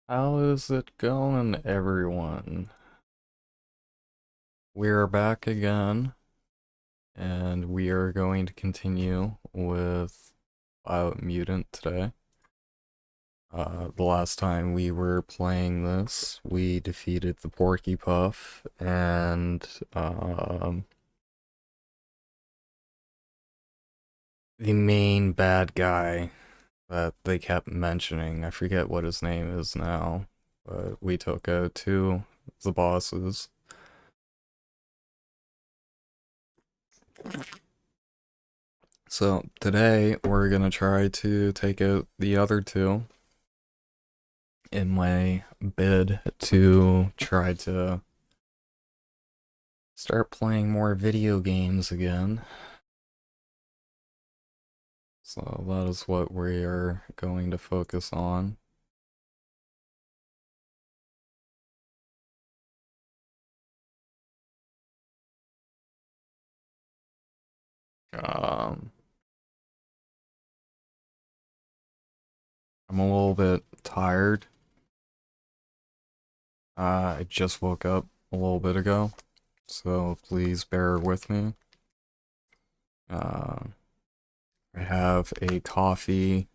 How is it going, everyone? We're back again, and we are going to continue with Biomutant today. The last time we were playing this, we defeated the Porky Puff and the main bad guy that they kept mentioning. I forget what his name is now, but we took out two of the bosses. So today we're gonna try to take out the other two in my bid to try to start playing more video games again. So that is what we are going to focus on. Um, I'm a little bit tired. I just woke up a little bit ago, so please bear with me. Uh, I have a coffee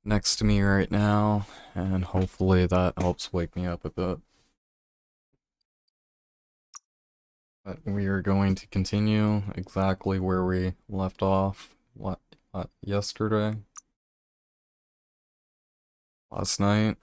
next to me right now, and hopefully that helps wake me up a bit. But we are going to continue exactly where we left off yesterday, last night.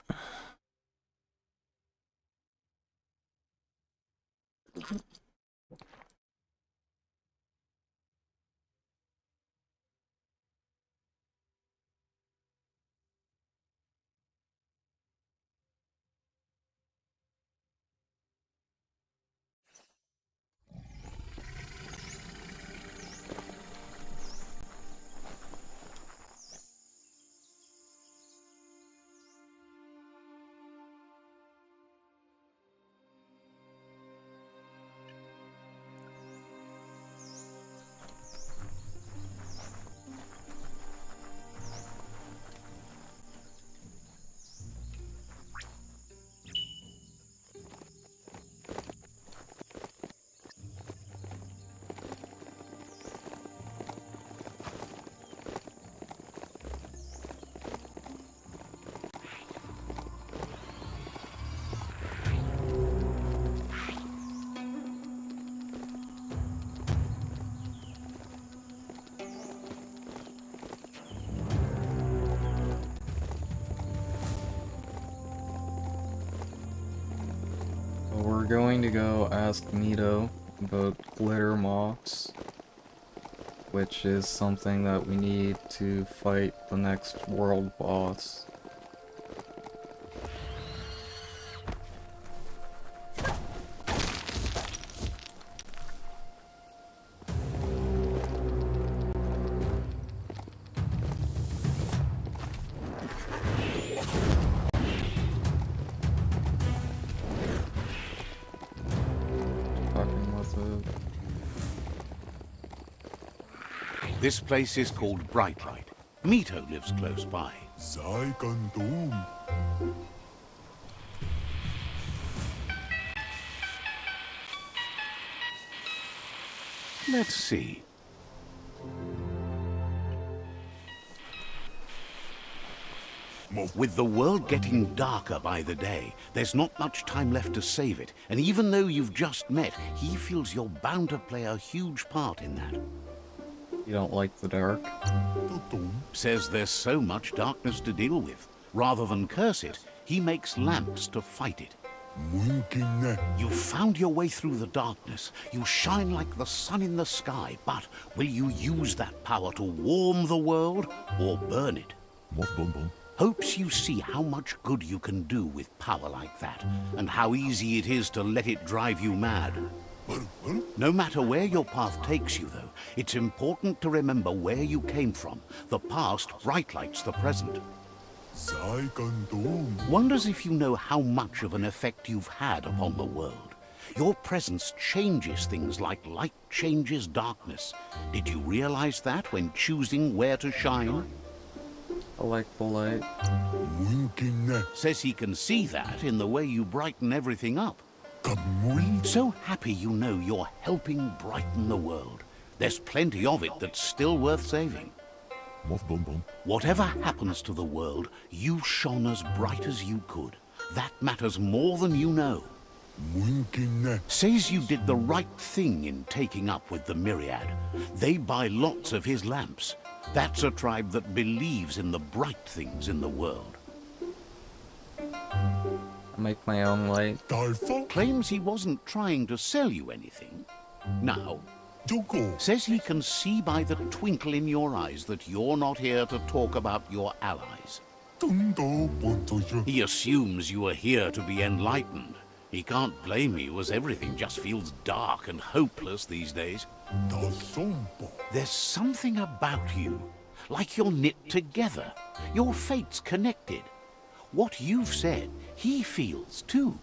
So we're going to go ask Nito about glitter moths, which is something that we need to fight the next world boss. Fucking with it. This place is called Brightlight. Mito lives close by. Let's see. With the world getting darker by the day, there's not much time left to save it. And even though you've just met, he feels you're bound to play a huge part in that. You don't like the dark? Says there's so much darkness to deal with. Rather than curse it, he makes lamps to fight it. You've found your way through the darkness. You shine like the sun in the sky, but will you use that power to warm the world or burn it? Hopes you see how much good you can do with power like that, and how easy it is to let it drive you mad. No matter where your path takes you, though, it's important to remember where you came from. The past brightlights the present. Wonders if you know how much of an effect you've had upon the world. Your presence changes things like light changes darkness. Did you realize that when choosing where to shine? I like the light. Says he can see that in the way you brighten everything up. So happy you know you're helping brighten the world. There's plenty of it that's still worth saving. Whatever happens to the world, you shone as bright as you could. That matters more than you know. Says you did the right thing in taking up with the Myriad. They buy lots of his lamps. That's a tribe that believes in the bright things in the world. I make my own light. Claims he wasn't trying to sell you anything. Now, says he can see by the twinkle in your eyes that you're not here to talk about your allies. He assumes you are here to be enlightened. He can't blame you, as everything just feels dark and hopeless these days. There's something about you, like you're knit together. Your fate's connected. What you've said, he feels too.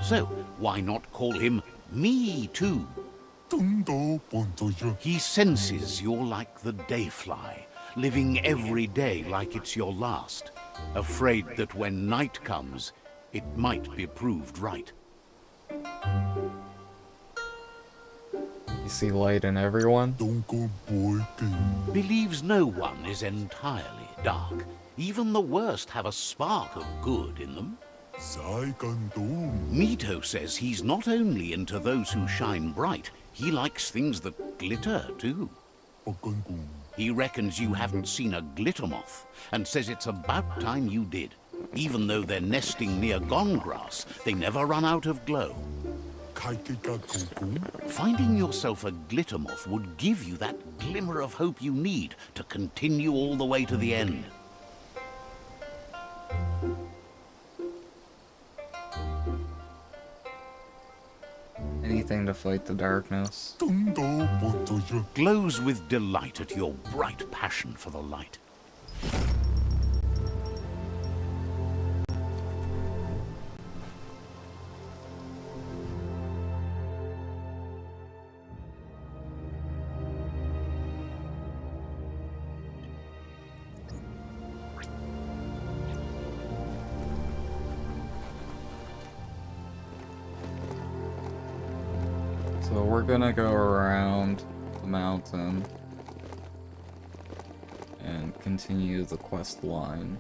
So why not call him Me Too? He senses you're like the dayfly, living every day like it's your last, afraid that when night comes, it might be proved right. You see light in everyone? Believes no one is entirely dark. Even the worst have a spark of good in them. Mito says he's not only into those who shine bright, he likes things that glitter too. He reckons you haven't seen a glitter moth, and says it's about time you did. Even though they're nesting near gone grass, they never run out of glow. Finding yourself a glitter moth would give you that glimmer of hope you need to continue all the way to the end. Anything to fight the darkness. Glows with delight at your bright passion for the light. So we're gonna go around the mountain and continue the quest line.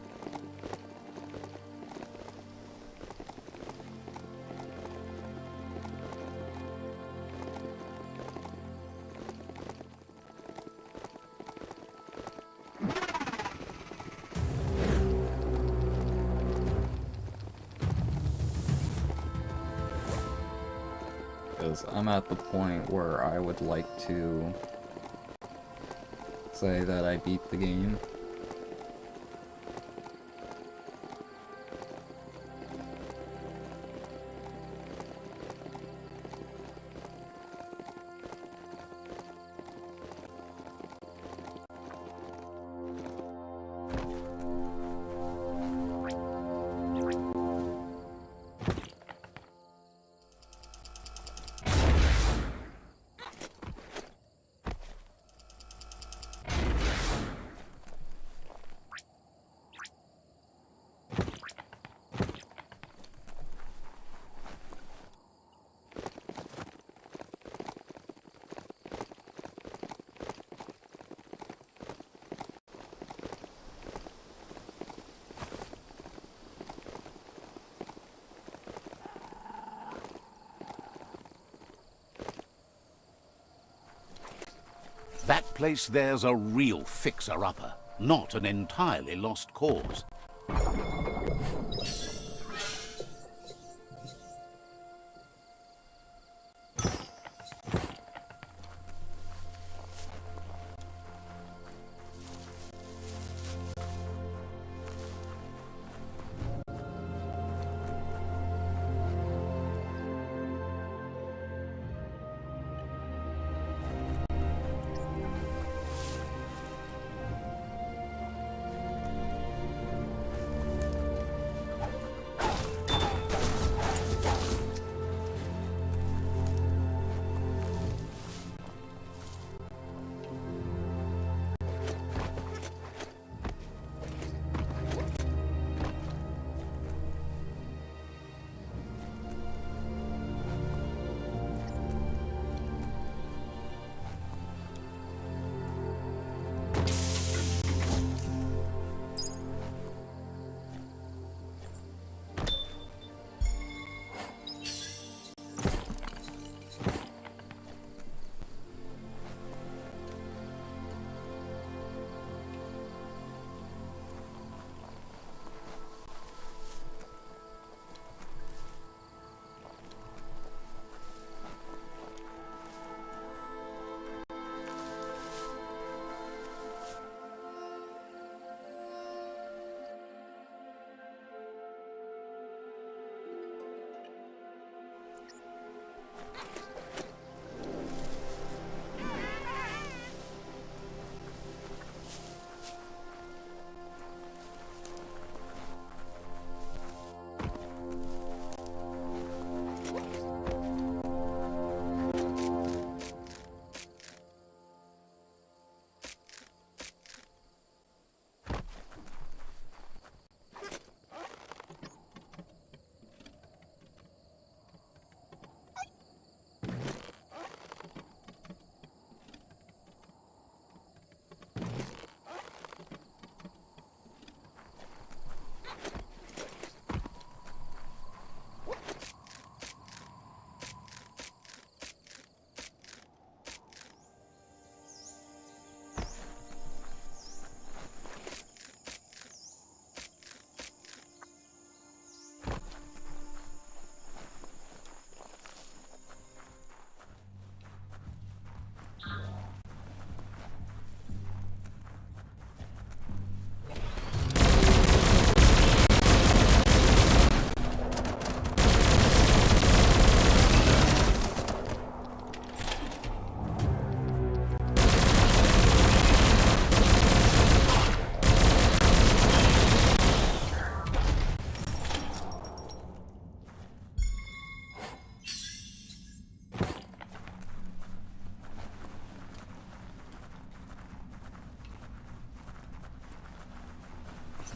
Because I'm at the point where I would like to say that I beat the game. That place there's a real fixer-upper, not an entirely lost cause.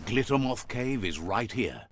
Glittermoth Cave is right here.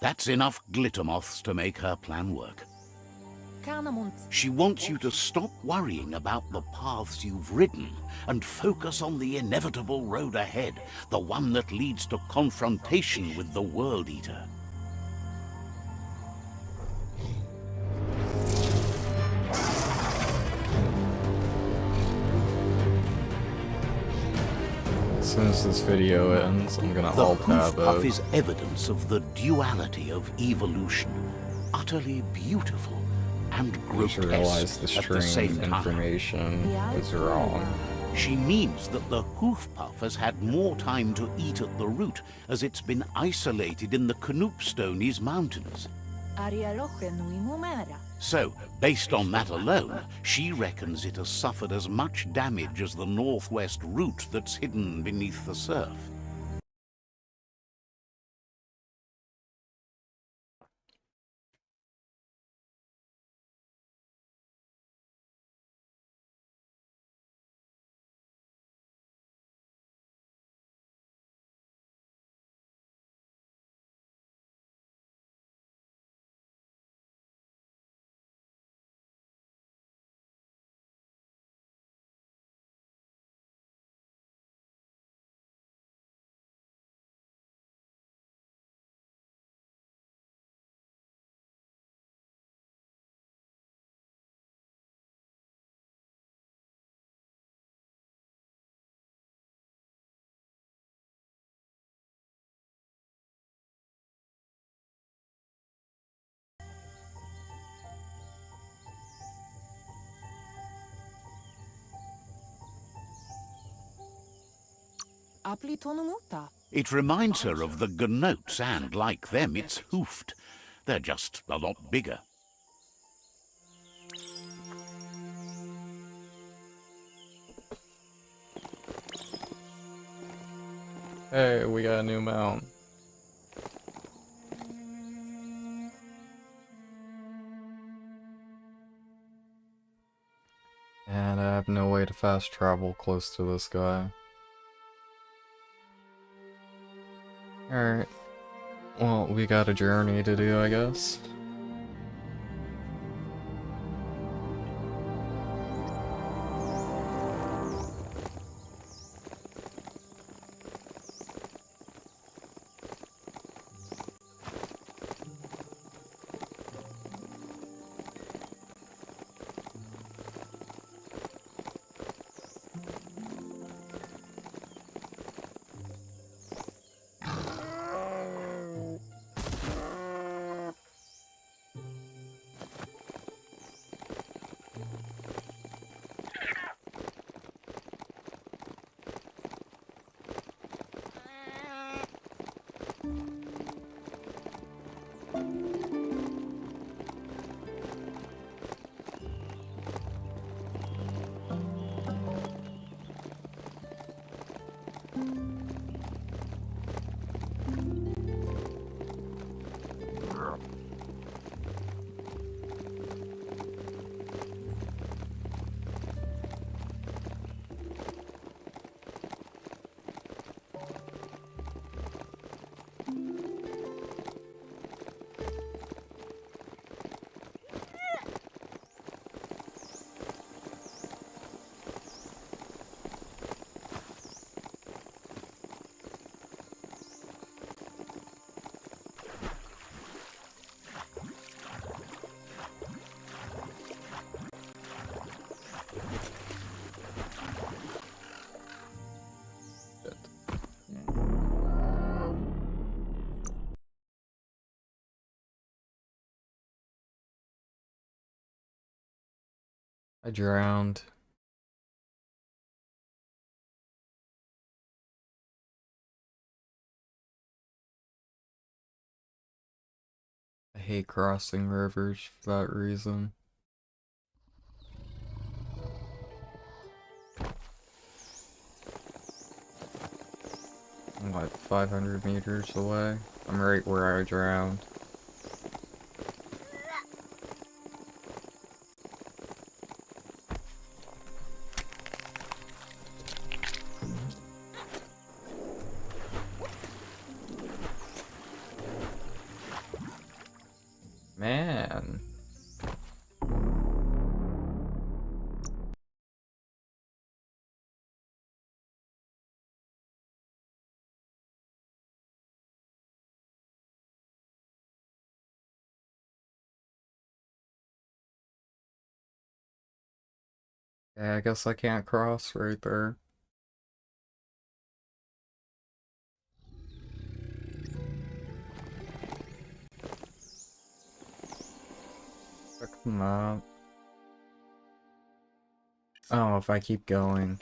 That's enough glittermoths to make her plan work. She wants you to stop worrying about the paths you've ridden and focus on the inevitable road ahead, the one that leads to confrontation with the World Eater. As soon as this video ends, I'm gonna The alt tab hoof puff it. is evidence of the duality of evolution, utterly beautiful and You should realize grotesque the at the same string time. information is wrong. She means that the hoof puff has had more time to eat at the root, as it's been isolated in the Knoopstonies Mountains. So, based on that alone, she reckons it has suffered as much damage as the northwest root that's hidden beneath the surf. It reminds her of the gnotes, and, like them, it's hoofed. They're just a lot bigger. Hey, we got a new mount. And I have no way to fast travel close to this guy. Alright. Well, we got a journey to do, I guess. I drowned. I hate crossing rivers for that reason. I'm like 500 meters away. I'm right where I drowned. Man. Yeah, I guess I can't cross right there. Check them out. Oh, if I keep going.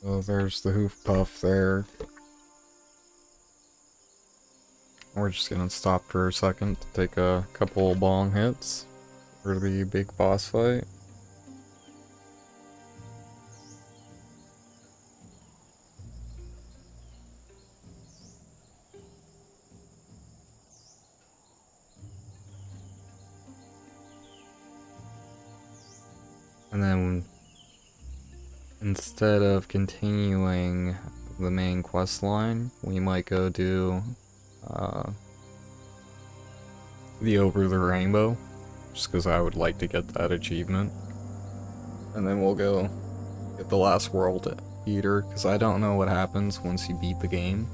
Oh, there's the hoof puff there. We're just gonna stop for a second to take a couple bong hits for the big boss fight. And then instead of continuing the main quest line, we might go do uh, the Over the Rainbow, just because I would like to get that achievement. And then we'll go get the last world eater, because I don't know what happens once you beat the game.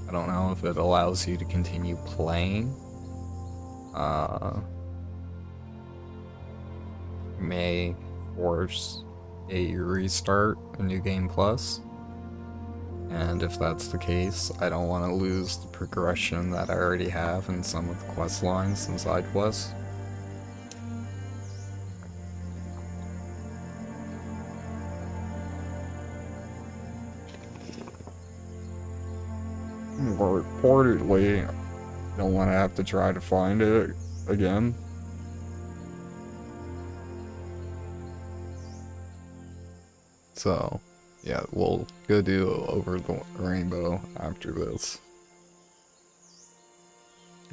I don't know if it allows you to continue playing. May force a restart, a new game plus. And if that's the case, I don't want to lose the progression that I already have in some of the quest lines and side quests. Or reportedly, don't want to have to try to find it again. So, yeah, we'll go do Over the Rainbow after this.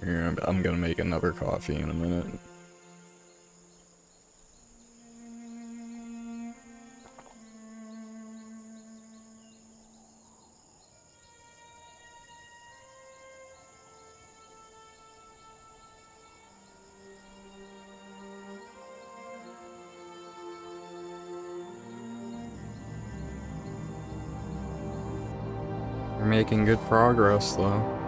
And I'm gonna make another coffee in a minute. making good progress, though.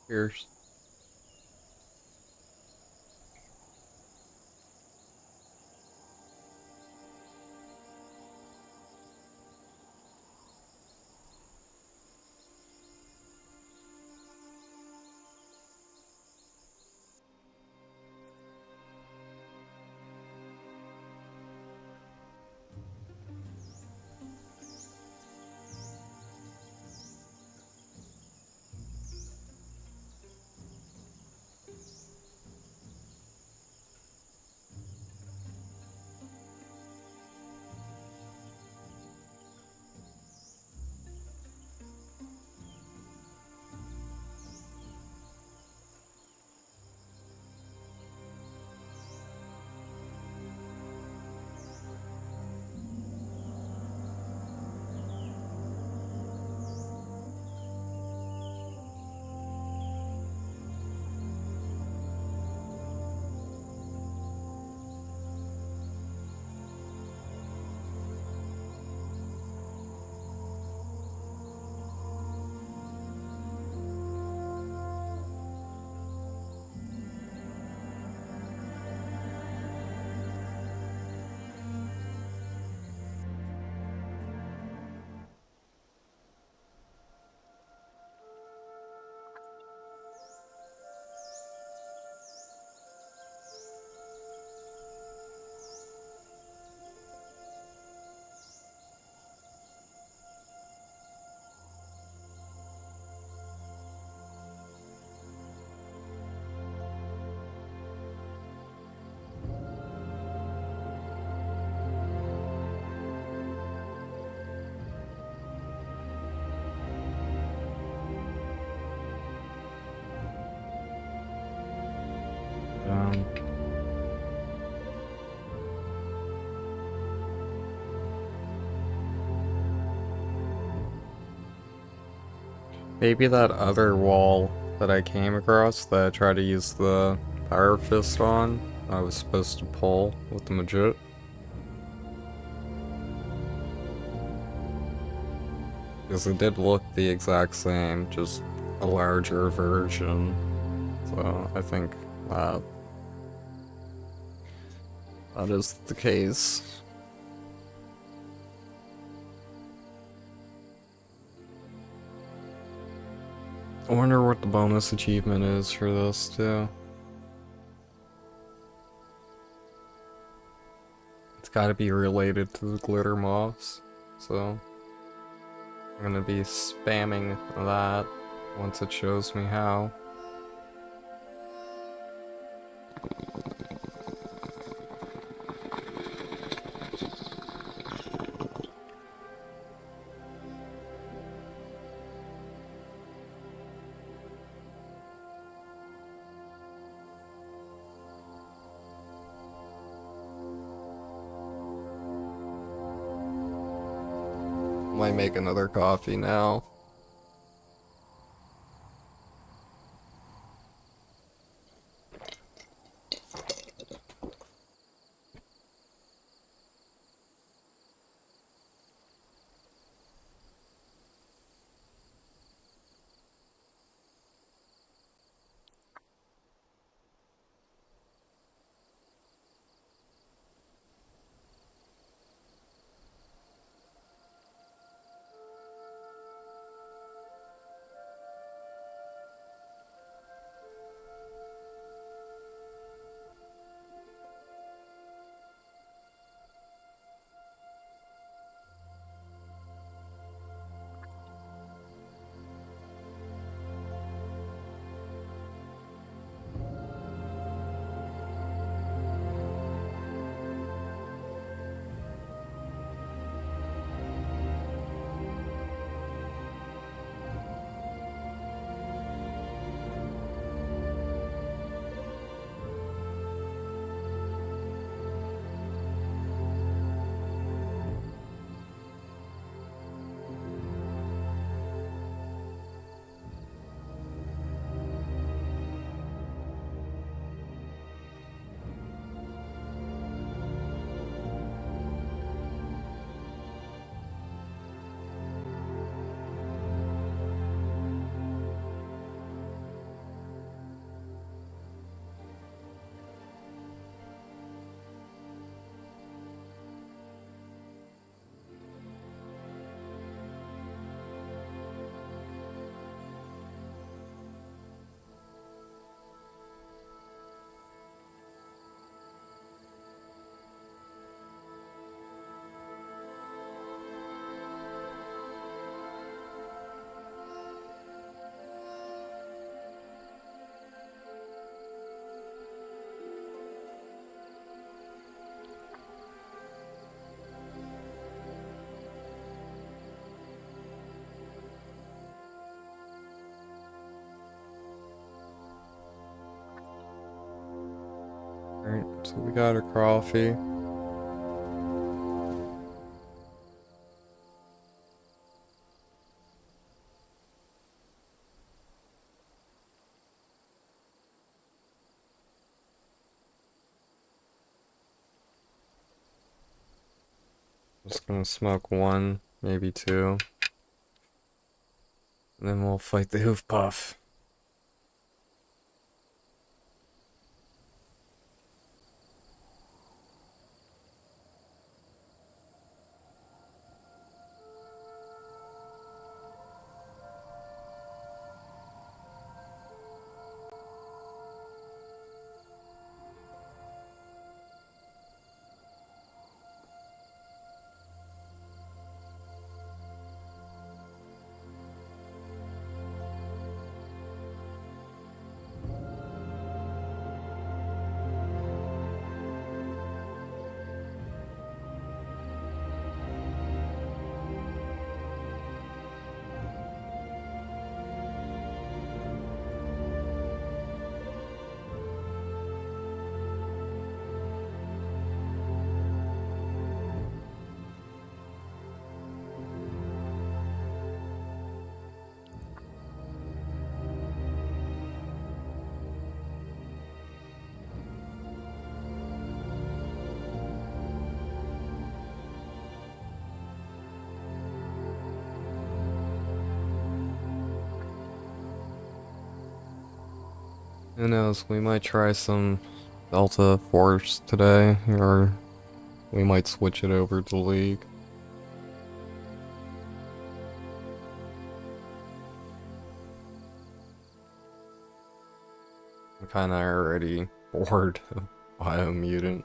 Here's um, maybe that other wall that I came across that I tried to use the Power Fist on, I was supposed to pull with the Majit. Because it did look the exact same, just a larger version. So I think that that is the case. I wonder what the bonus achievement is for this too. It's gotta be related to the glitter moths, so I'm gonna be spamming that once it shows me how. Might make another coffee now. Alright, so we got our coffee. Just gonna smoke one, maybe two. And then we'll fight the hoof puff. Who knows, we might try some Delta Force today, or we might switch it over to League. I'm kinda already bored of Biomutant.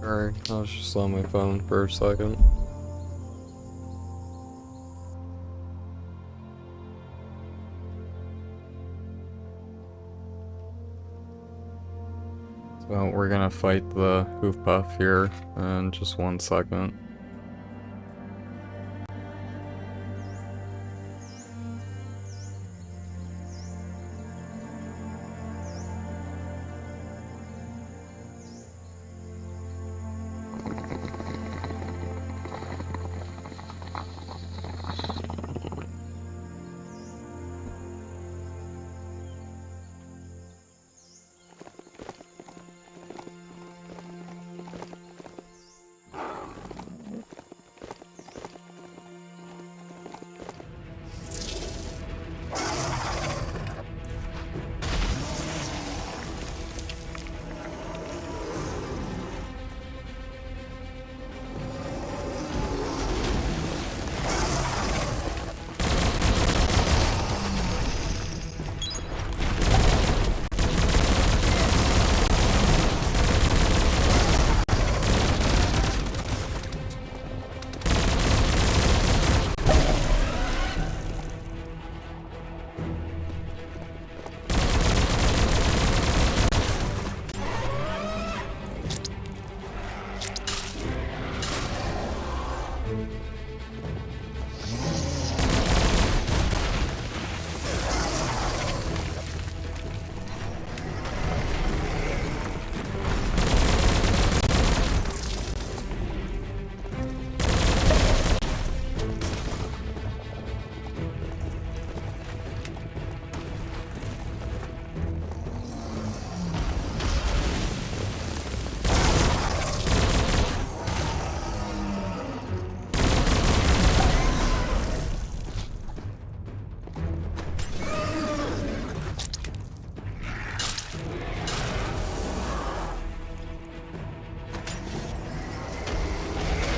Sorry, I was just on my phone for a second. So we're gonna fight the hoof puff here in just 1 second.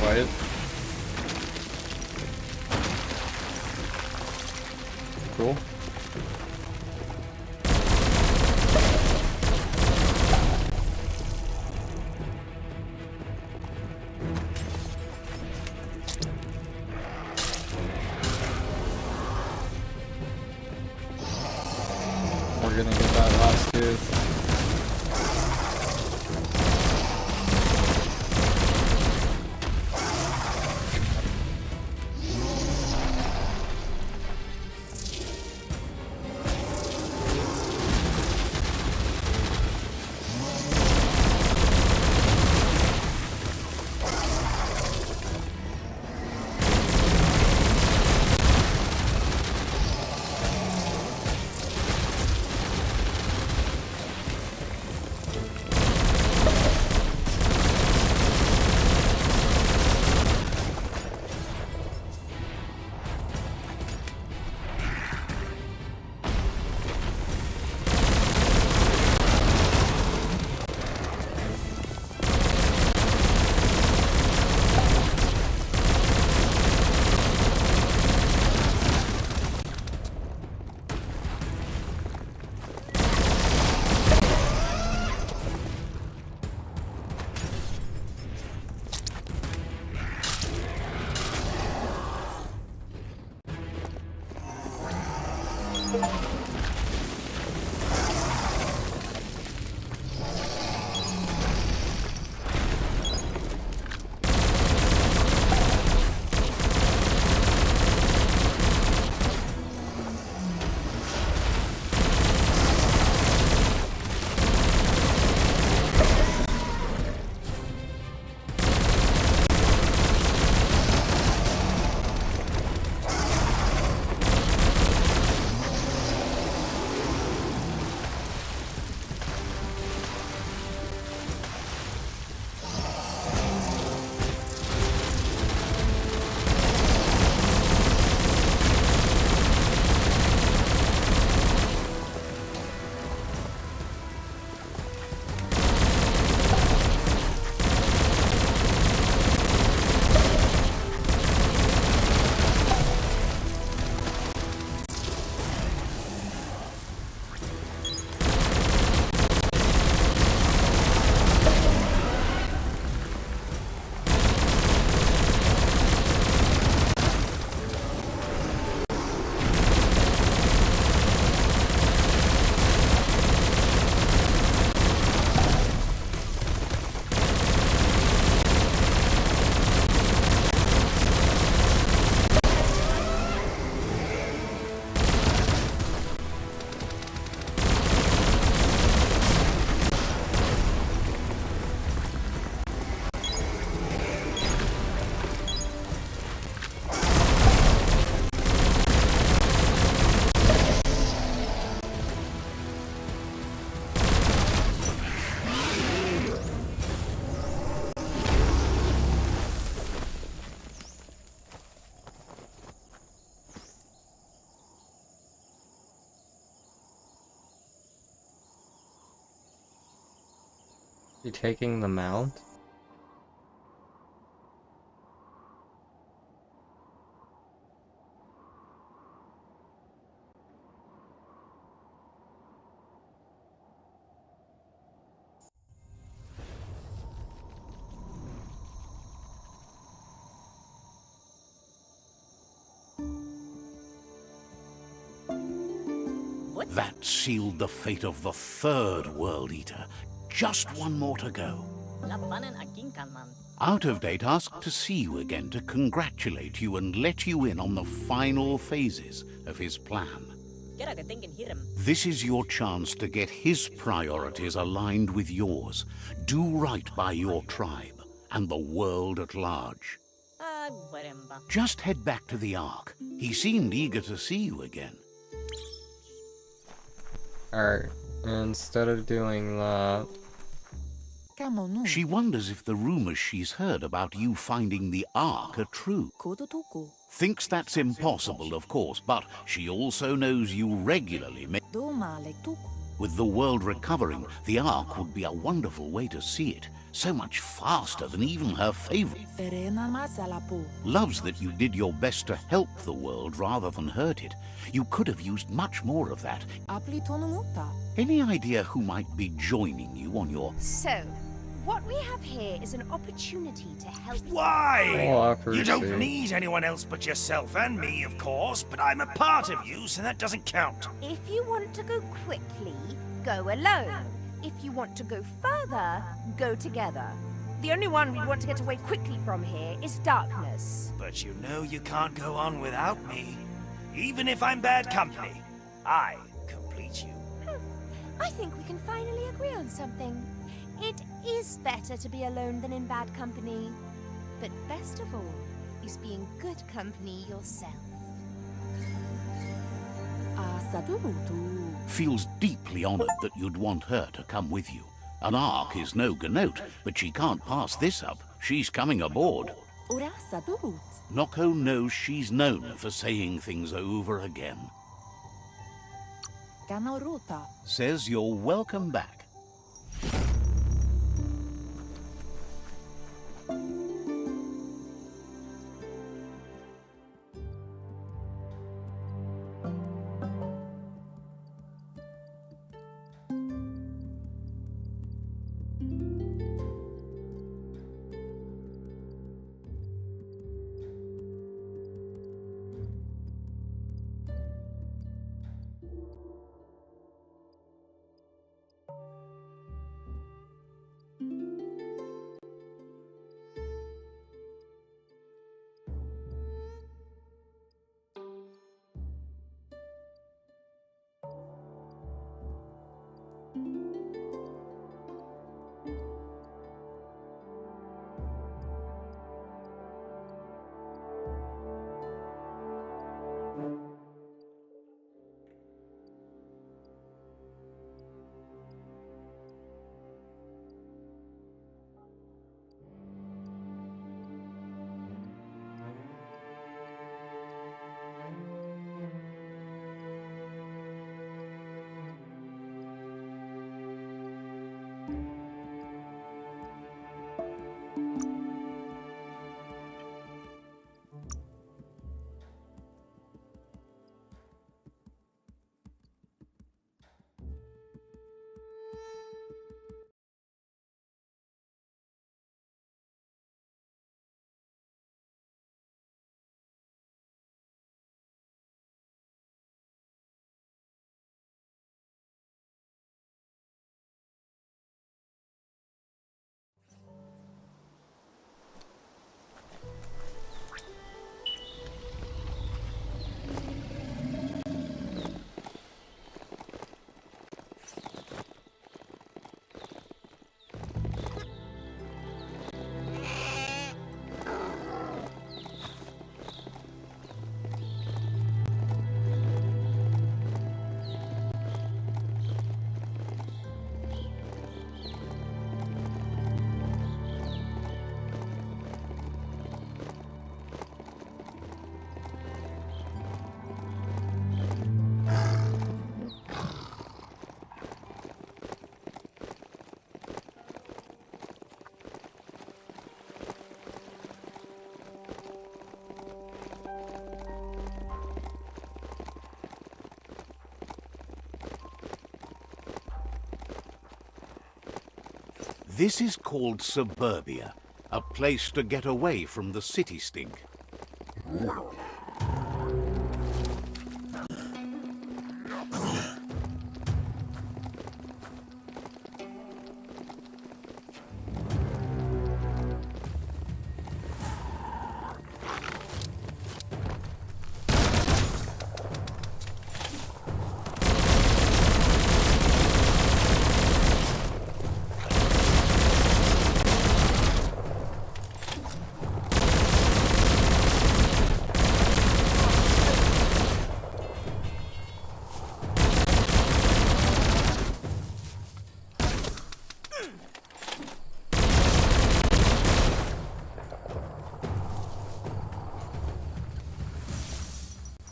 Quiet. Cool. We're gonna get that last tooth. You taking the mount? That sealed the fate of the third World Eater. Just one more to go. Out of Date asked to see you again to congratulate you and let you in on the final phases of his plan. This is your chance to get his priorities aligned with yours. Do right by your tribe and the world at large. Just head back to the Ark. He seemed eager to see you again. Alright, instead of doing that... She wonders if the rumors she's heard about you finding the Ark are true. Thinks that's impossible, of course, but she also knows you regularly make... With the world recovering, the Ark would be a wonderful way to see it. So much faster than even her favorite. Loves that you did your best to help the world rather than hurt it. You could have used much more of that. Any idea who might be joining you on your... So, what we have here is an opportunity to help... Why? Oh, You don't need anyone else but yourself and me, of course, but I'm a part of you, so that doesn't count. If you want to go quickly, go alone. If you want to go further, go together. The only one we want to get away quickly from here is darkness. But you know you can't go on without me. Even if I'm bad company, I complete you. I think we can finally agree on something. It is better to be alone than in bad company. But best of all is being good company yourself. Feels deeply honored that you'd want her to come with you. An Ark is no ganote, but she can't pass this up. She's coming aboard. Noko knows she's known for saying things over again. Says you're welcome back. This is called suburbia, a place to get away from the city stink.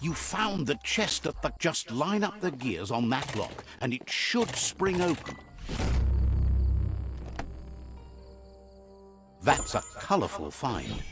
You found the chest at the... Just line up the gears on that lock, and it should spring open. That's a colourful find.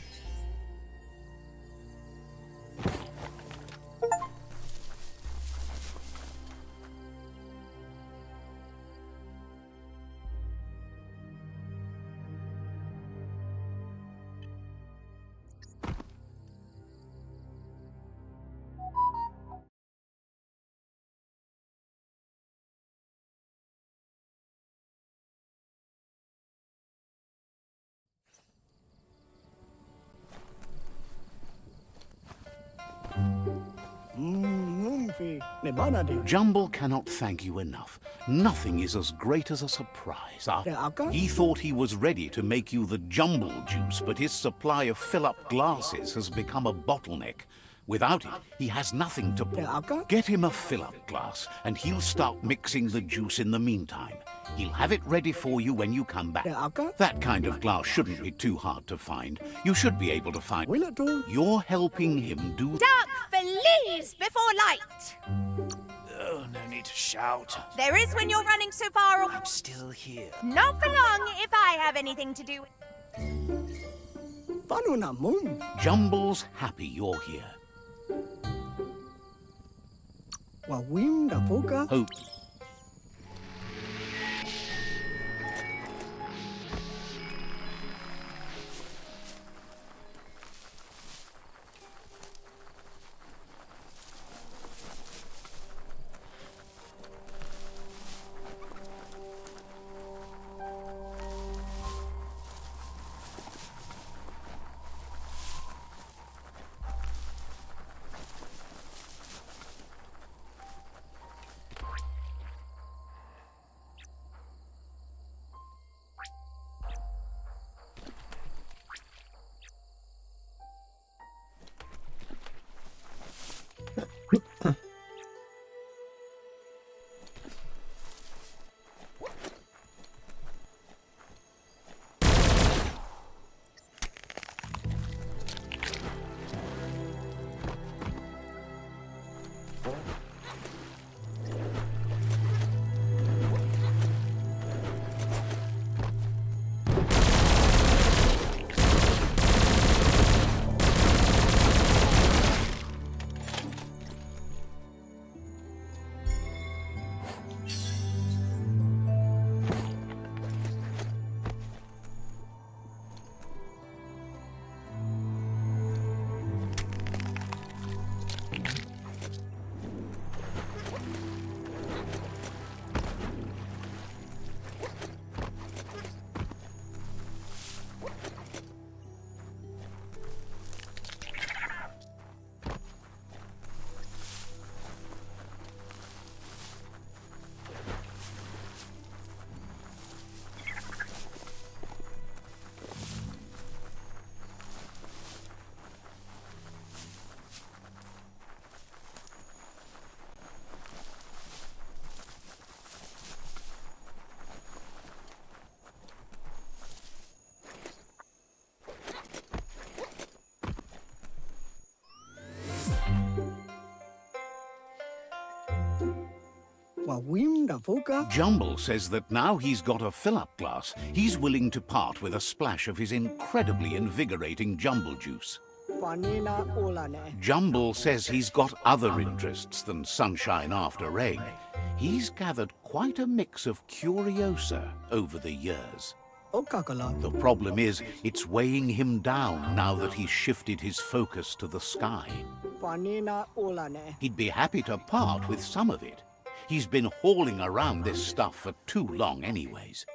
Jumble cannot thank you enough. Nothing is as great as a surprise. He thought he was ready to make you the jumble juice, but his supply of fill-up glasses has become a bottleneck. Without it, he has nothing to... Get him a fill-up glass, and he'll start mixing the juice in the meantime. He'll have it ready for you when you come back. That kind of glass shouldn't be too hard to find. You should be able to find... You're helping him do... Dark flees before light! Oh, no need to shout. There is when you're running so far away. I'm still here. Not for long if I have anything to do with... Jumble's happy you're here. Hope... Jumble says that now he's got a fill-up glass, he's willing to part with a splash of his incredibly invigorating jumble juice. Jumble says he's got other interests than sunshine after rain. He's gathered quite a mix of curiosa over the years. The problem is, it's weighing him down now that he's shifted his focus to the sky. He'd be happy to part with some of it. He's been hauling around this stuff for too long anyways.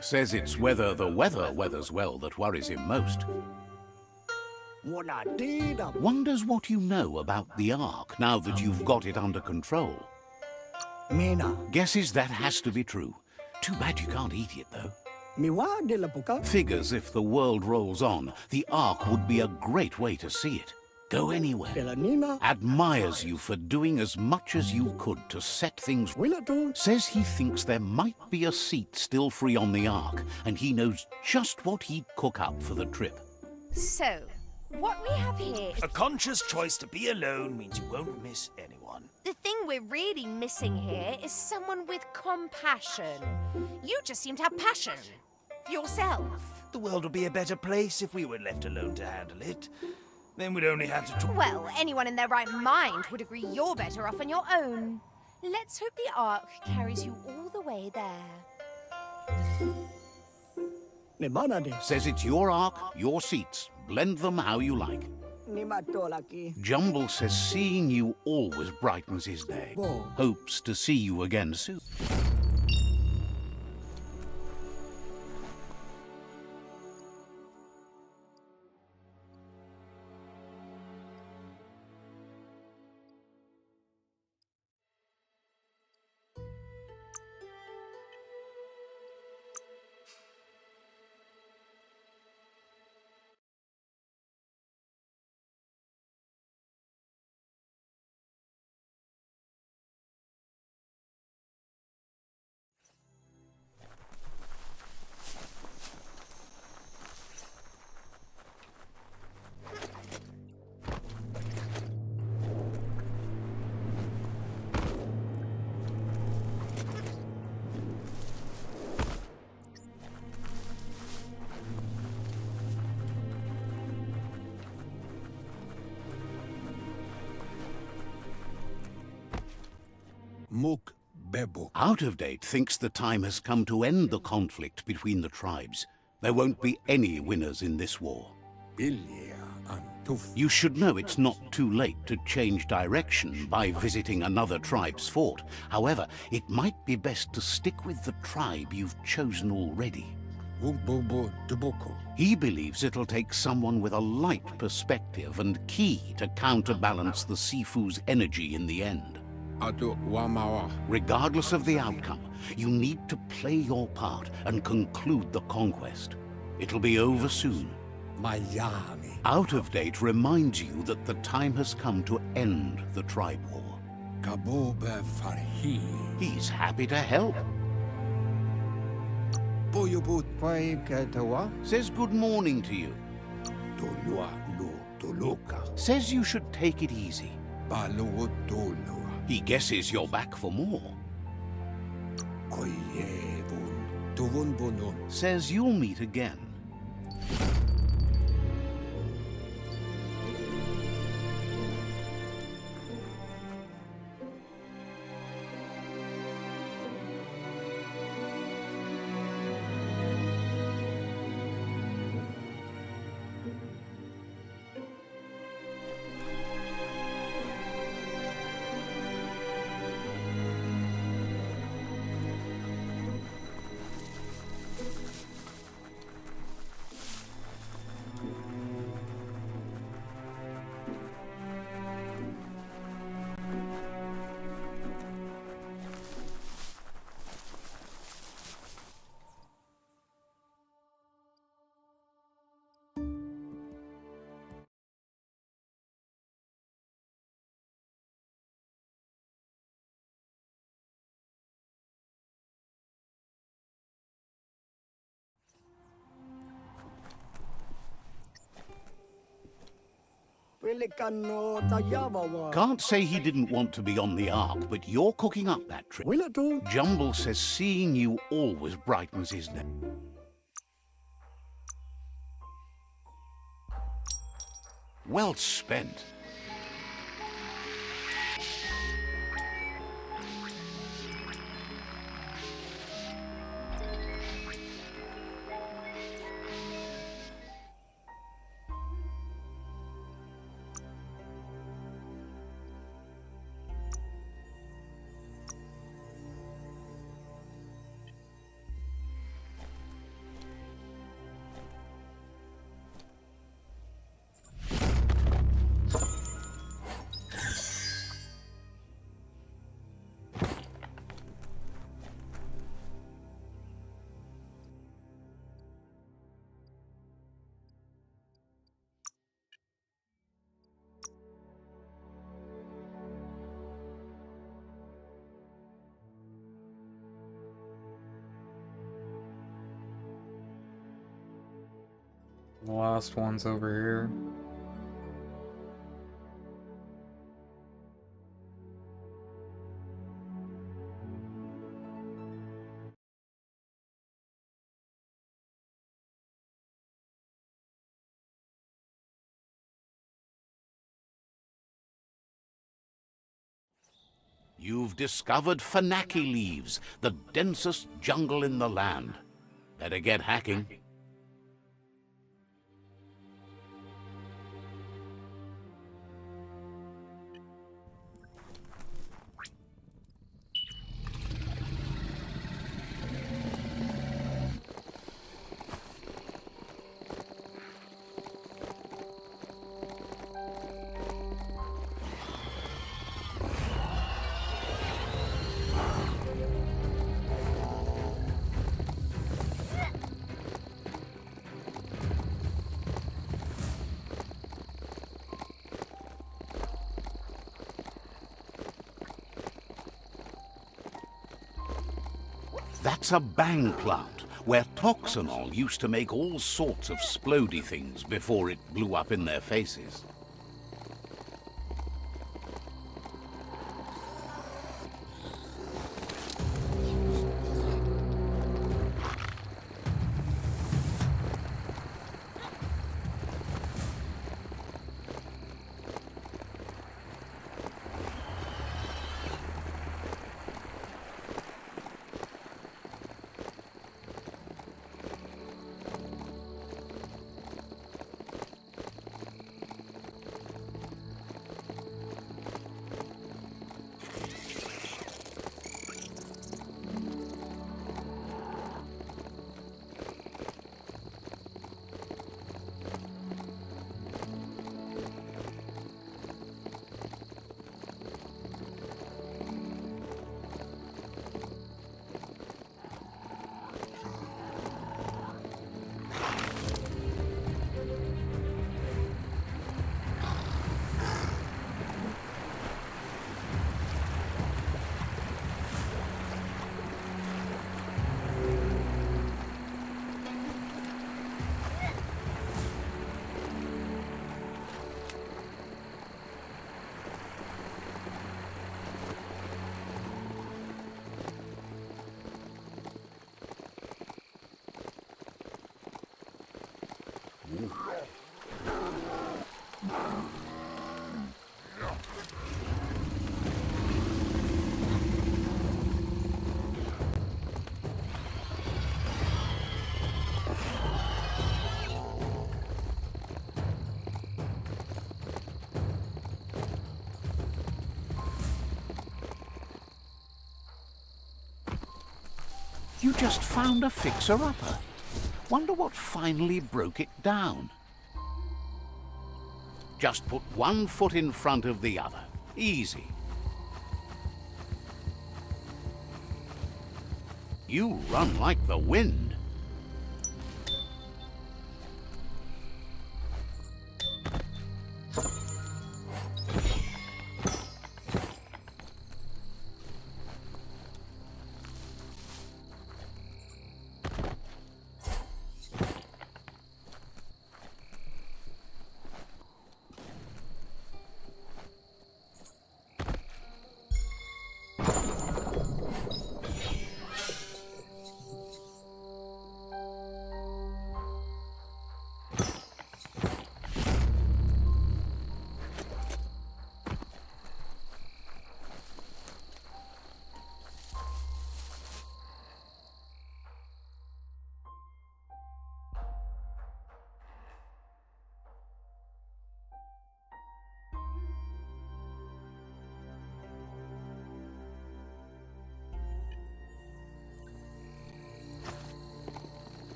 Says it's whether the weather weathers well that worries him most. Wonders what you know about the Ark now that you've got it under control. Guesses that has to be true. Too bad you can't eat it, though. Figures if the world rolls on, the Ark would be a great way to see it. Go anywhere. Admires you for doing as much as you could to set things... Says he thinks there might be a seat still free on the Ark, and he knows just what he'd cook up for the trip. So, What we have here is... A conscious choice to be alone means you won't miss anyone. The thing we're really missing here is someone with compassion. You just seem to have passion. For yourself. The world would be a better place if we were left alone to handle it. Then we'd only have to... Well, anyone in their right mind would agree you're better off on your own. Let's hope the Ark carries you all the way there. Says it's your ark, your seats. Blend them how you like. Jumble says seeing you always brightens his day. Hopes to see you again soon. Out of Date thinks the time has come to end the conflict between the tribes. There won't be any winners in this war. You should know it's not too late to change direction by visiting another tribe's fort. However, it might be best to stick with the tribe you've chosen already. He believes it'll take someone with a light perspective and key to counterbalance the Sifu's energy in the end. Regardless of the outcome, you need to play your part and conclude the conquest. It'll be over soon. Out of Date reminds you that the time has come to end the tribe war. He's happy to help. Says good morning to you. Says you should take it easy. He guesses you're back for more. Says you'll meet again. Can't say he didn't want to be on the Ark, but you're cooking up that trip. Jumble says seeing you always brightens his day. Well spent. The last one's over here. You've discovered Fanaki leaves, the densest jungle in the land. Better get hacking. That's a bang plant, where toxanol used to make all sorts of splody things before it blew up in their faces. You just found a fixer-upper. Wonder what finally broke it down. Just put one foot in front of the other. Easy. You run like the wind.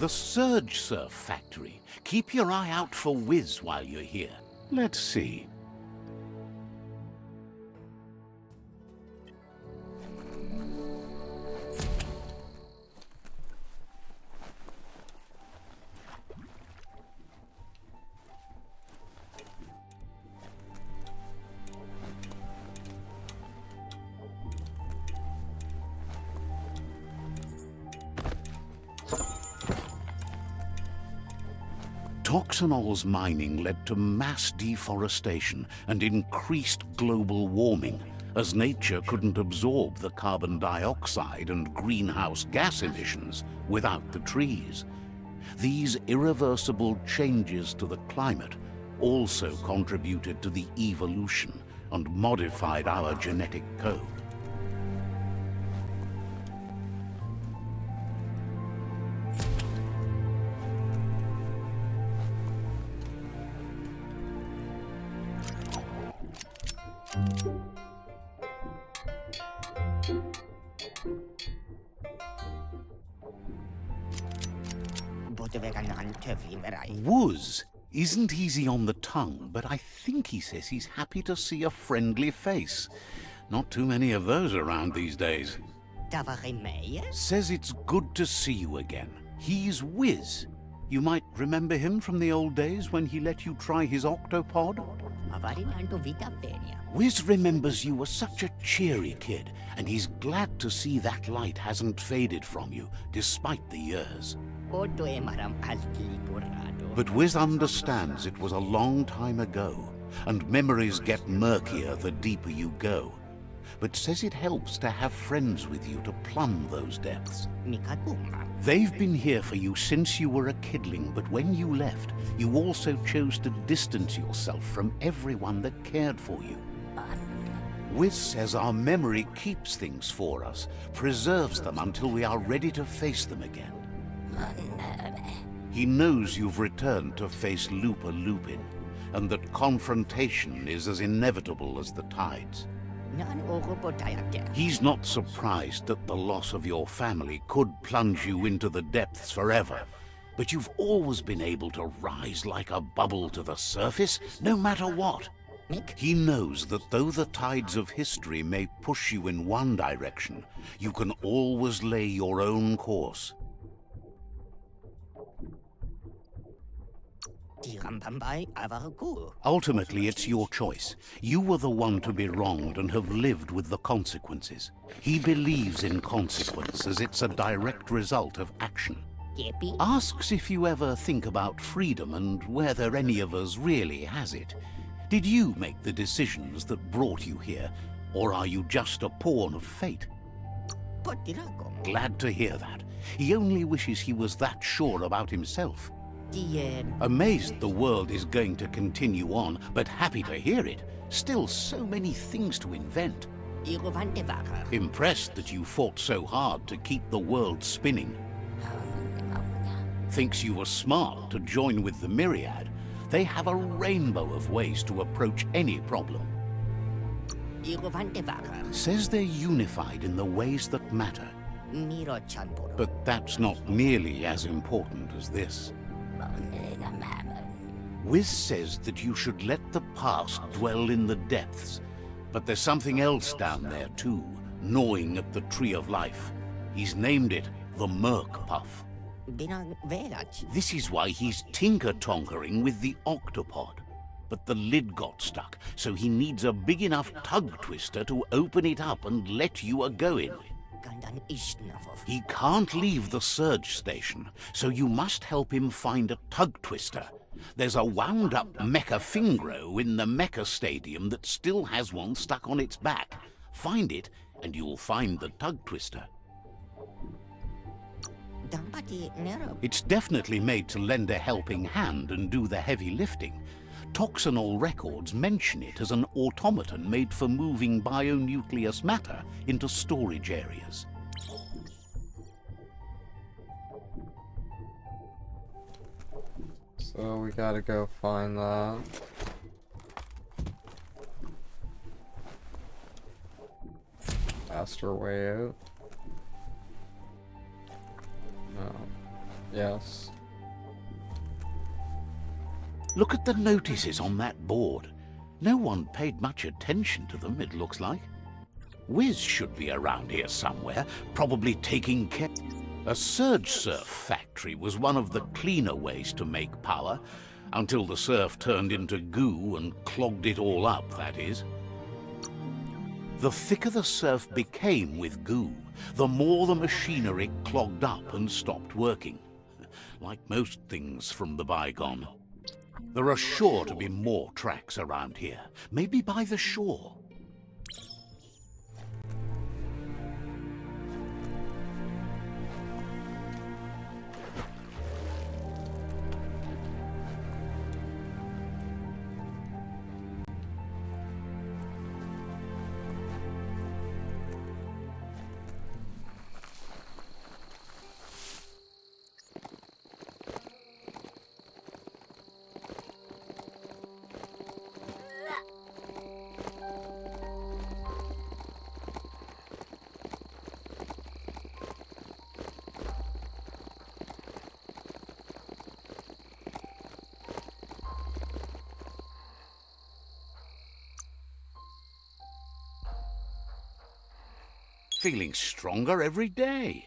The Surge Surf factory. Keep your eye out for Wiz while you're here. Let's see. Toxanol's mining led to mass deforestation and increased global warming, as nature couldn't absorb the carbon dioxide and greenhouse gas emissions without the trees. These irreversible changes to the climate also contributed to the evolution and modified our genetic code. Wuz isn't easy on the tongue, but I think he says he's happy to see a friendly face. Not too many of those around these days. Says it's good to see you again. He's Wiz. You might remember him from the old days when he let you try his octopod. Wiz remembers you were such a cheery kid, and he's glad to see that light hasn't faded from you, despite the years. But Wiz understands it was a long time ago, and memories get murkier the deeper you go. But says it helps to have friends with you to plumb those depths. They've been here for you since you were a kidling, but when you left, you also chose to distance yourself from everyone that cared for you. Wiz says our memory keeps things for us, preserves them until we are ready to face them again. He knows you've returned to face Lupa Lupin, and that confrontation is as inevitable as the tides. He's not surprised that the loss of your family could plunge you into the depths forever, but you've always been able to rise like a bubble to the surface, no matter what. He knows that though the tides of history may push you in one direction, you can always lay your own course. Ultimately, it's your choice. You were the one to be wronged and have lived with the consequences. He believes in consequence as it's a direct result of action. Asks if you ever think about freedom and whether any of us really has it. Did you make the decisions that brought you here, or are you just a pawn of fate? Glad to hear that. He only wishes he was that sure about himself. Amazed the world is going to continue on, but happy to hear it. Still so many things to invent. Impressed that you fought so hard to keep the world spinning. Thinks you were smart to join with the Myriad. They have a rainbow of ways to approach any problem. Says they're unified in the ways that matter. But that's not nearly as important as this. Wiz says that you should let the past dwell in the depths, but there's something else down there too, gnawing at the Tree of Life. He's named it the Merc Puff. This is why he's tinker-tonkering with the octopod. But the lid got stuck, so he needs a big enough tug twister to open it up and let you a-going. He can't leave the surge station, so you must help him find a tug twister. There's a wound-up mecha Fingro in the mecha stadium that still has one stuck on its back. Find it, and you'll find the tug twister. It's definitely made to lend a helping hand and do the heavy lifting. Toxanol records mention it as an automaton made for moving bionucleus matter into storage areas. So we gotta go find that. Faster way out. No. Yes. Look at the notices on that board. No one paid much attention to them, it looks like. Wiz should be around here somewhere, probably taking care. A surge surf factory was one of the cleaner ways to make power, until the surf turned into goo and clogged it all up, that is. The thicker the surf became with goo, the more the machinery clogged up and stopped working. Like most things from the bygone. There are sure to be more tracks around here, maybe by the shore. Feeling stronger every day.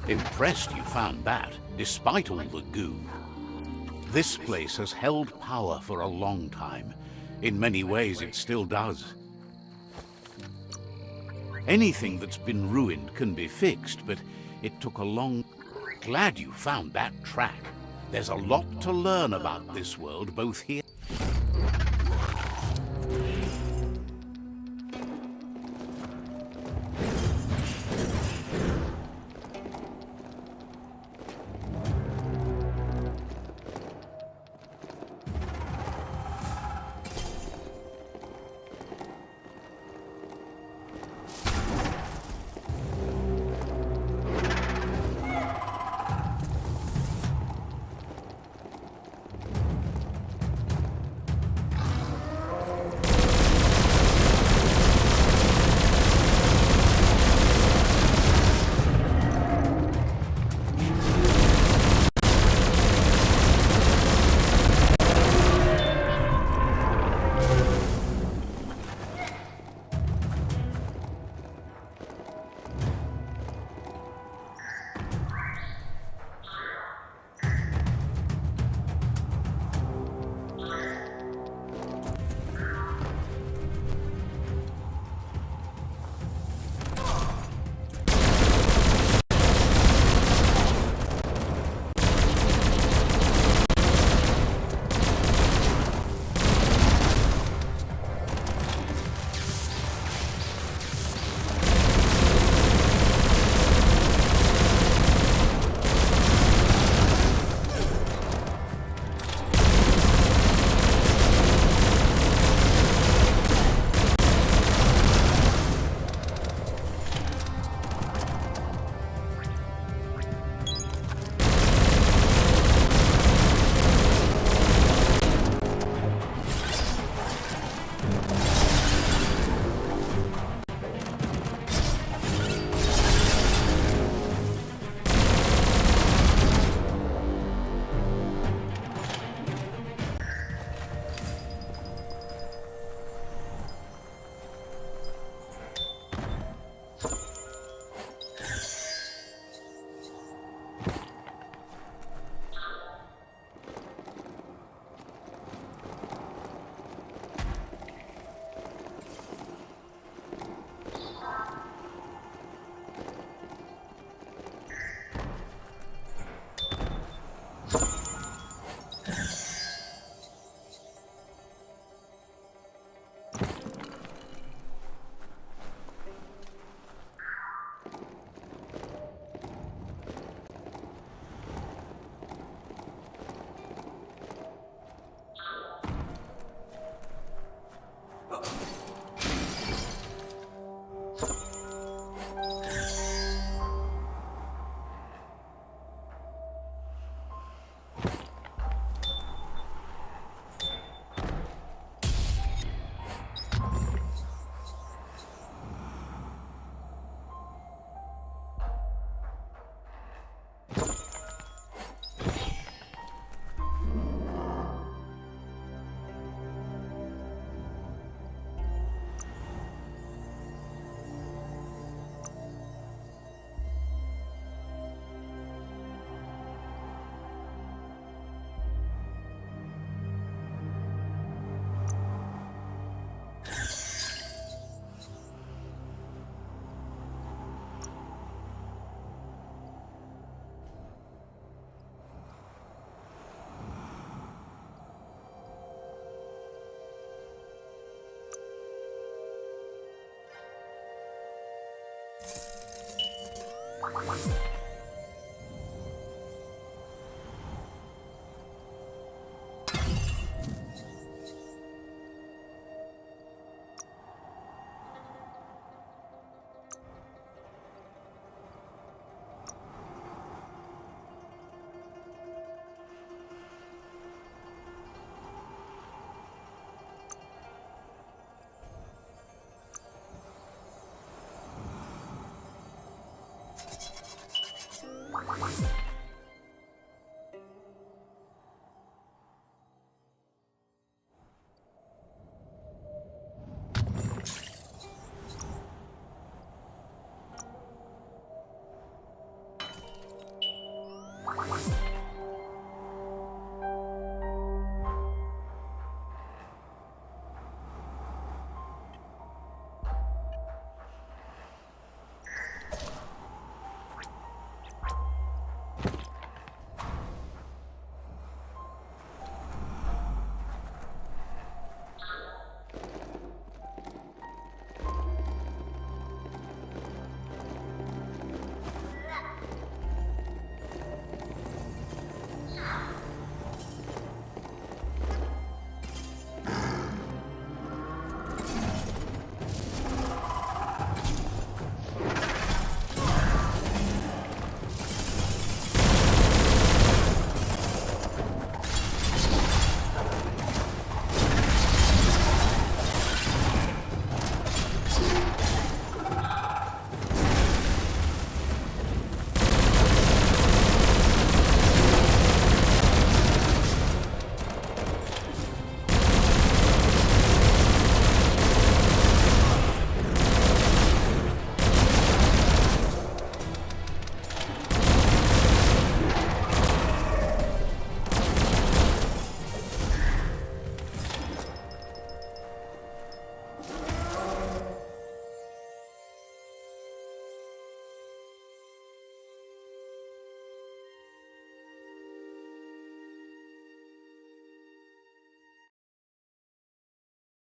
Impressed you found that, despite all the goo. This place has held power for a long time. In many ways, it still does. Anything that's been ruined can be fixed, but it took a long... Glad you found that track. There's a lot to learn about this world, both here...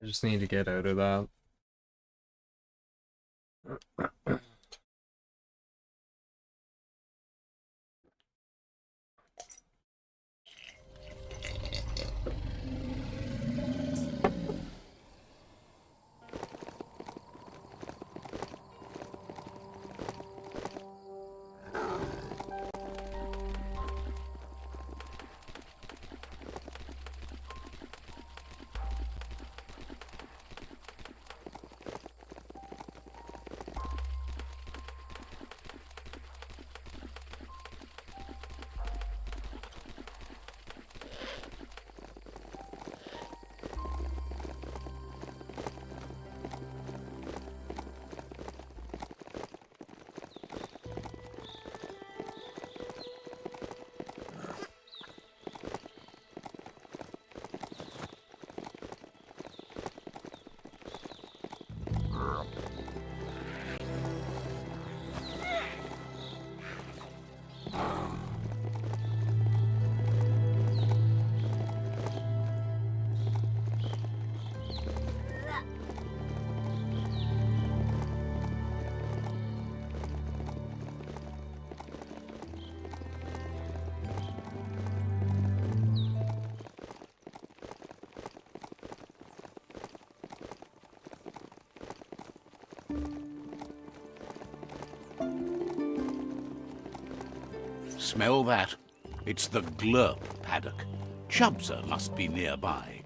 I just need to get out of that. Smell that? It's the glurp paddock. Chubser must be nearby.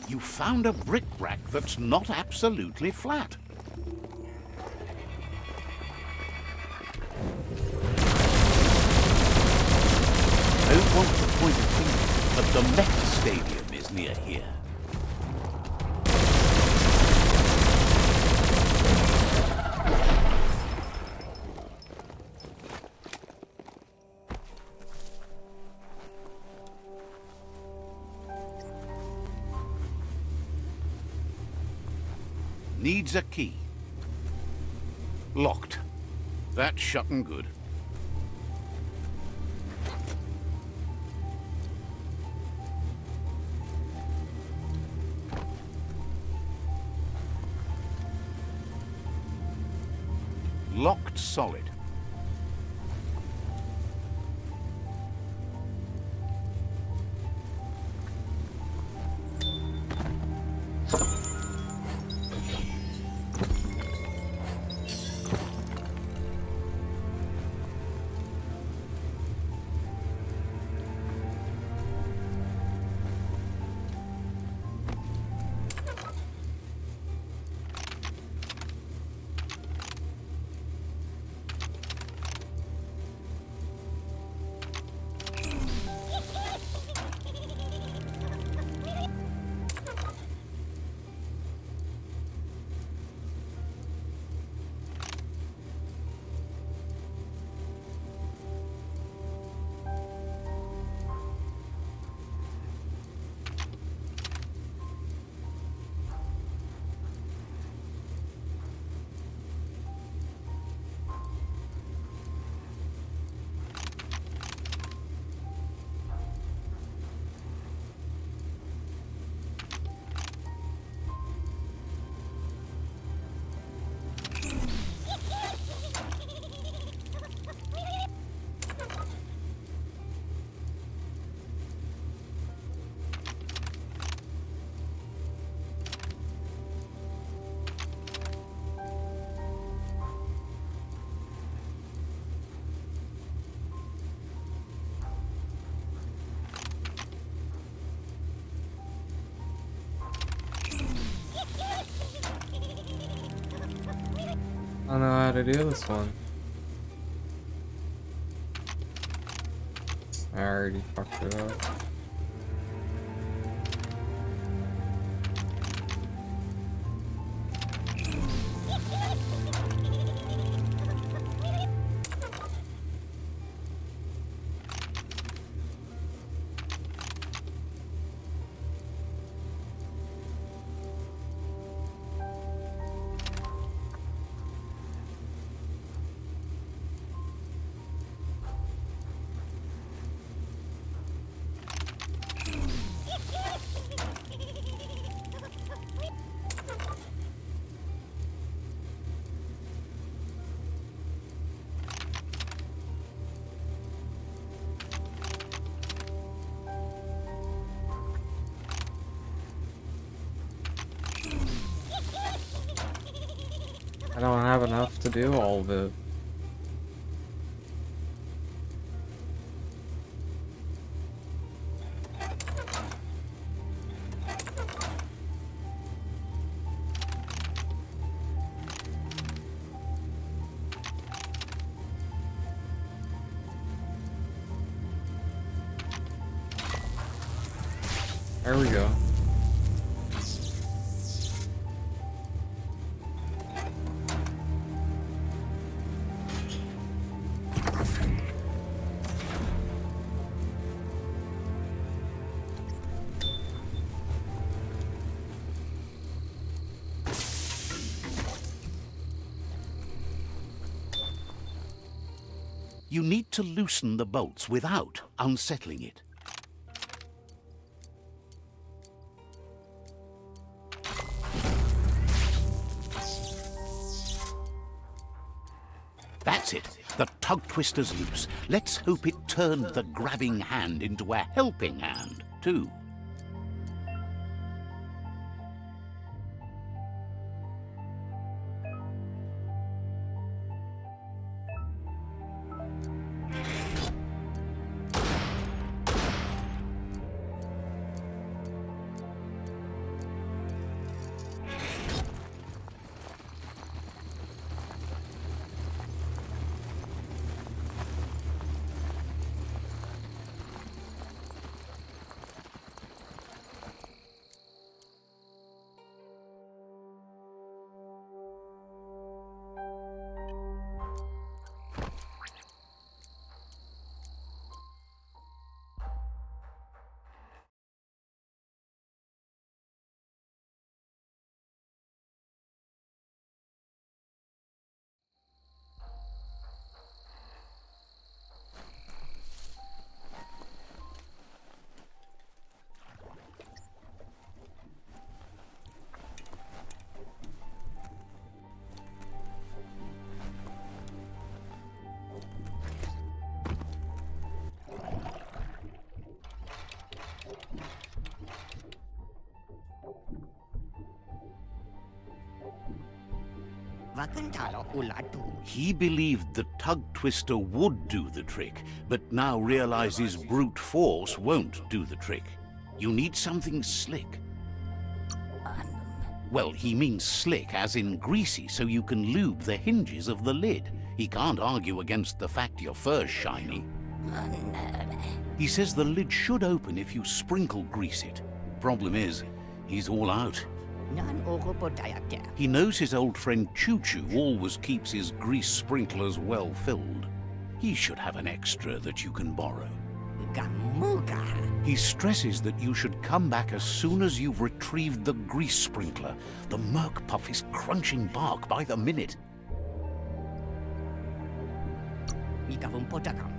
You found a brick-rack that's not absolutely flat. Don't want to point a finger, but the Mech Stadium is near here. Needs a key. Locked. That's shut and good. Locked solid. I don't know how to do this one. I already fucked it up. I don't have enough to do all of it. There we go. You need to loosen the bolts without unsettling it. That's it. The tug twister's loose. Let's hope it turned the grabbing hand into a helping hand, too. He believed the tug twister would do the trick, but now realizes brute force won't do the trick. You need something slick. Well, he means slick as in greasy, so you can lube the hinges of the lid. He can't argue against the fact your fur's shiny. He says the lid should open if you sprinkle grease it. Problem is, he's all out. He knows his old friend Choo Choo always keeps his grease sprinklers well filled. He should have an extra that you can borrow. He stresses that you should come back as soon as you've retrieved the grease sprinkler. The Merc Puff is crunching bark by the minute.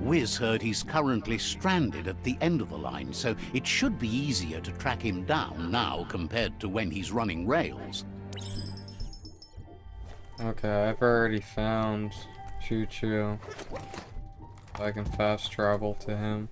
Wiz heard he's currently stranded at the end of the line, so it should be easier to track him down now compared to when he's running rails. Okay, I've already found Choo Choo. I can fast travel to him.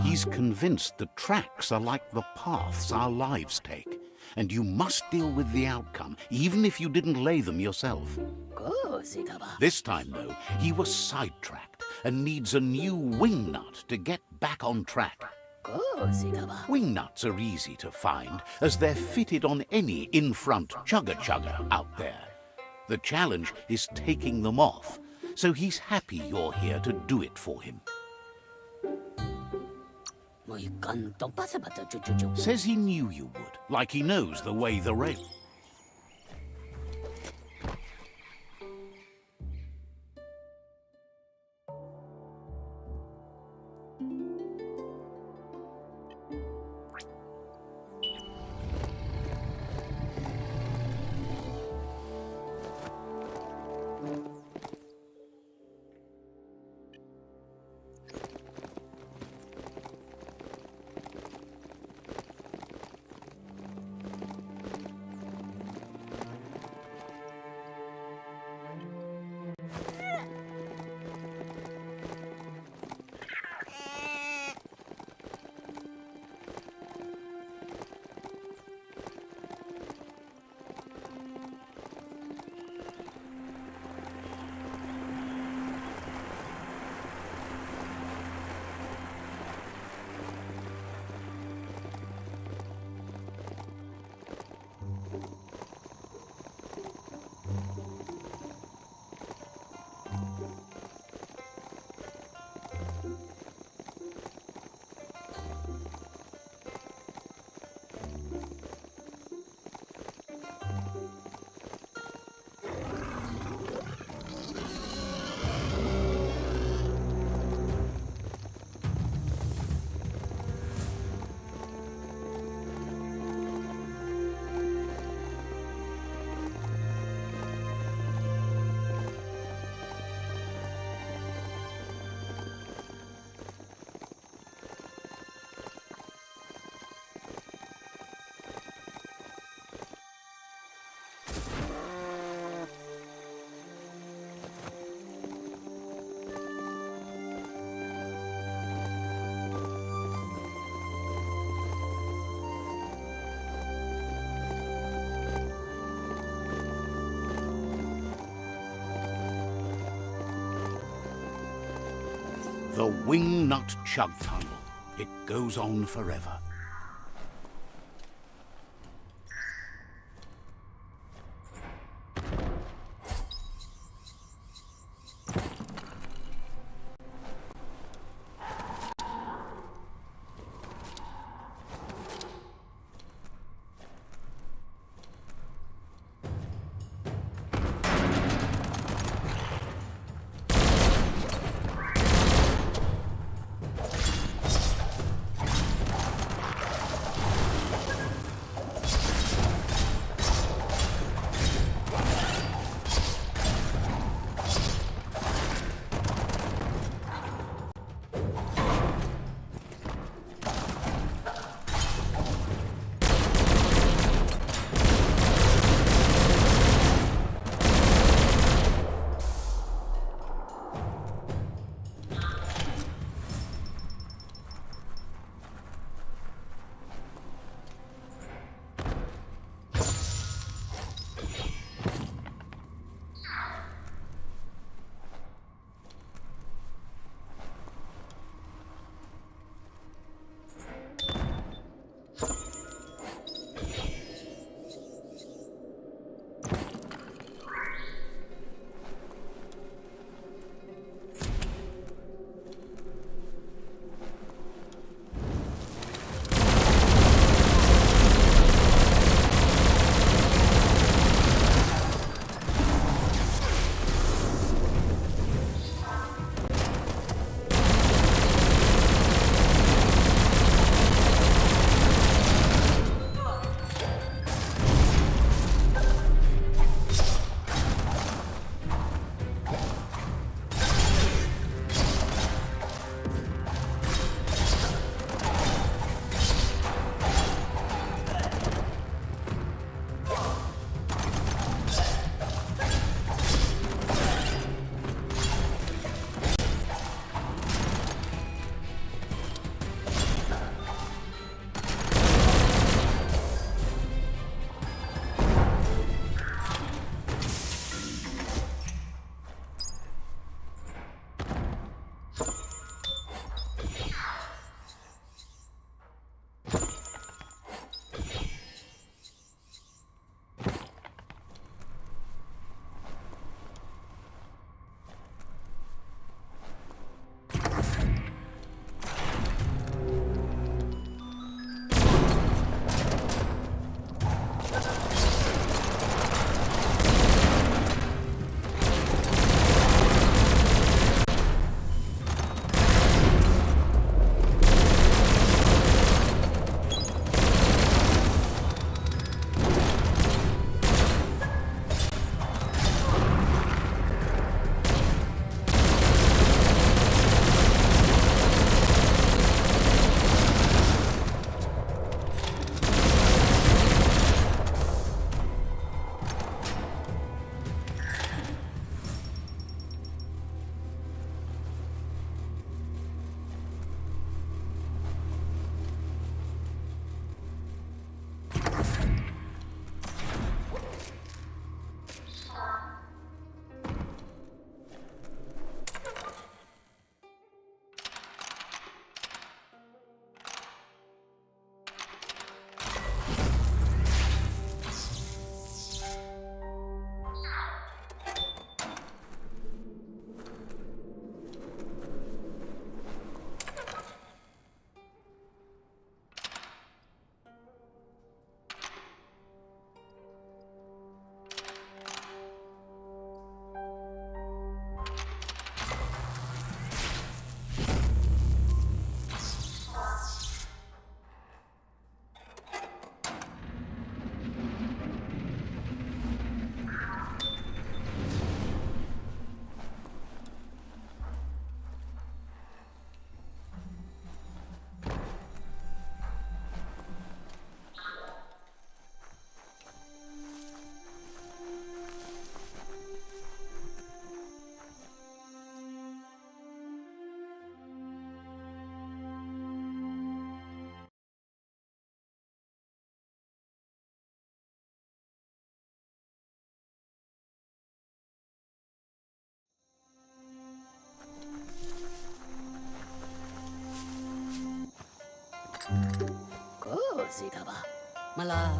He's convinced the tracks are like the paths our lives take, and you must deal with the outcome, even if you didn't lay them yourself. This time, though, he was sidetracked and needs a new wing nut to get back on track. Wing nuts are easy to find, as they're fitted on any in-front chugga-chugga out there. The challenge is taking them off, so he's happy you're here to do it for him. Says he knew you would, like he knows the way the rail. The Wingnut Chug Tunnel. It goes on forever.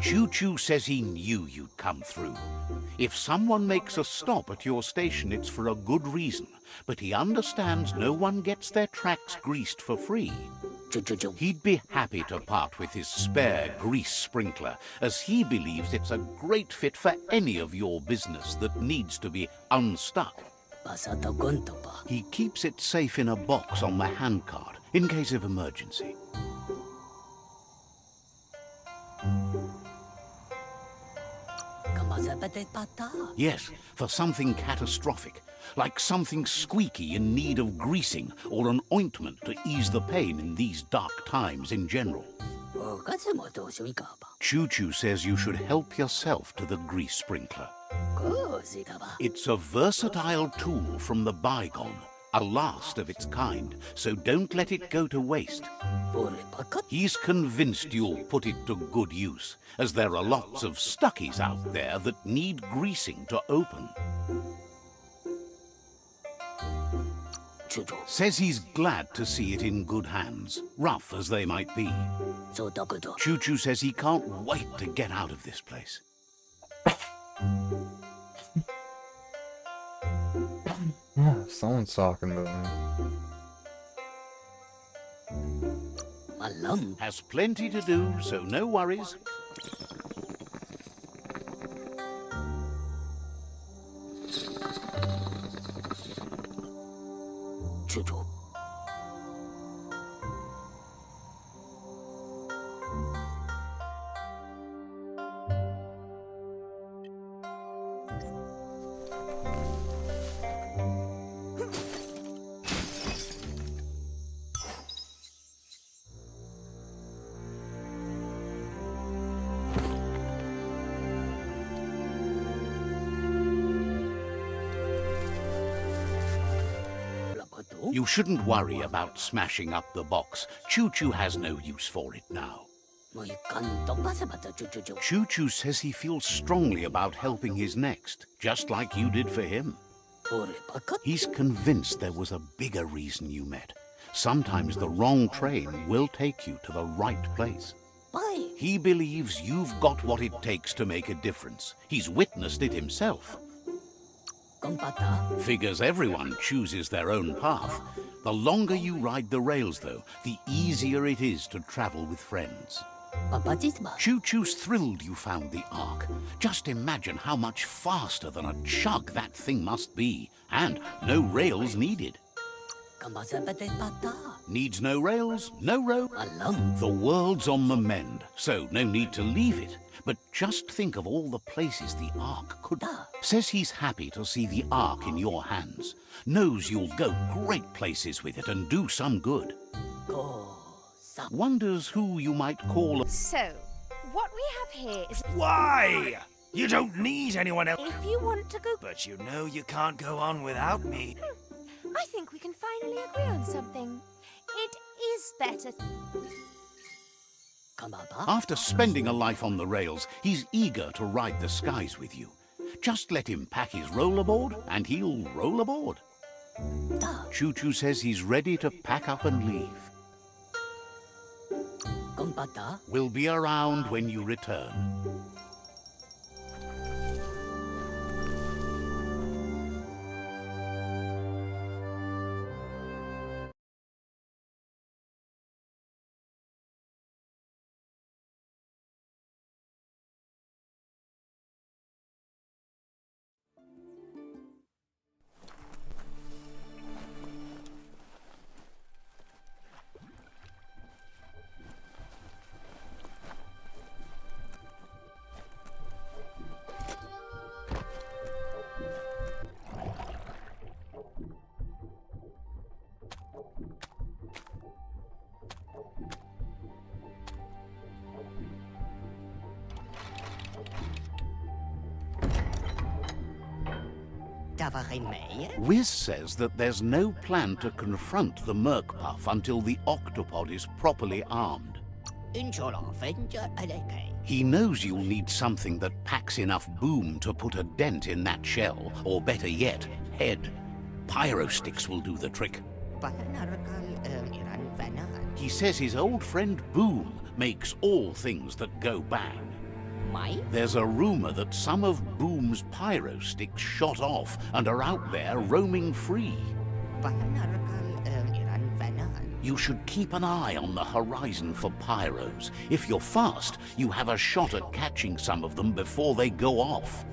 Choo-Choo says he knew you'd come through. If someone makes a stop at your station, it's for a good reason, but he understands no one gets their tracks greased for free. He'd be happy to part with his spare grease sprinkler, as he believes it's a great fit for any of your business that needs to be unstuck. He keeps it safe in a box on the handcart, in case of emergency. Yes, for something catastrophic, like something squeaky in need of greasing, or an ointment to ease the pain in these dark times in general. Choo-Choo says you should help yourself to the grease sprinkler. It's a versatile tool from the bygone, a last of its kind, so don't let it go to waste. He's convinced you'll put it to good use, as there are lots of stuckies out there that need greasing to open. Says he's glad to see it in good hands, rough as they might be. Choo-Choo says he can't wait to get out of this place. Someone's talking about me. Has plenty to do, so no worries. You shouldn't worry about smashing up the box. Choo-Choo has no use for it now. Choo-Choo says he feels strongly about helping his next, just like you did for him. He's convinced there was a bigger reason you met. Sometimes the wrong train will take you to the right place. He believes you've got what it takes to make a difference. He's witnessed it himself. Figures everyone chooses their own path. The longer you ride the rails, though, the easier it is to travel with friends. Choo-Choo's thrilled you found the Ark. Just imagine how much faster than a chug that thing must be. And no rails needed. Needs no rails, no rope. The world's on the mend, so no need to leave it. But just think of all the places the Ark could... Says he's happy to see the Ark in your hands. Knows you'll go great places with it and do some good. Wonders who you might call... So, what we have here is... Why? You don't need anyone else. If you want to go... But you know you can't go on without me. I think we can finally agree on something. It is better... After spending a life on the rails, he's eager to ride the skies with you. Just let him pack his rollerboard, and he'll roll aboard. Choo-Choo says he's ready to pack up and leave. We'll be around when you return. Wiz says that there's no plan to confront the Merc-Puff until the octopod is properly armed. He knows you'll need something that packs enough boom to put a dent in that shell, or better yet, head. Pyro sticks will do the trick. He says his old friend Boom makes all things that go bang. There's a rumor that some of Boom's pyro sticks shot off and are out there roaming free. You should keep an eye on the horizon for pyros. If you're fast, you have a shot at catching some of them before they go off.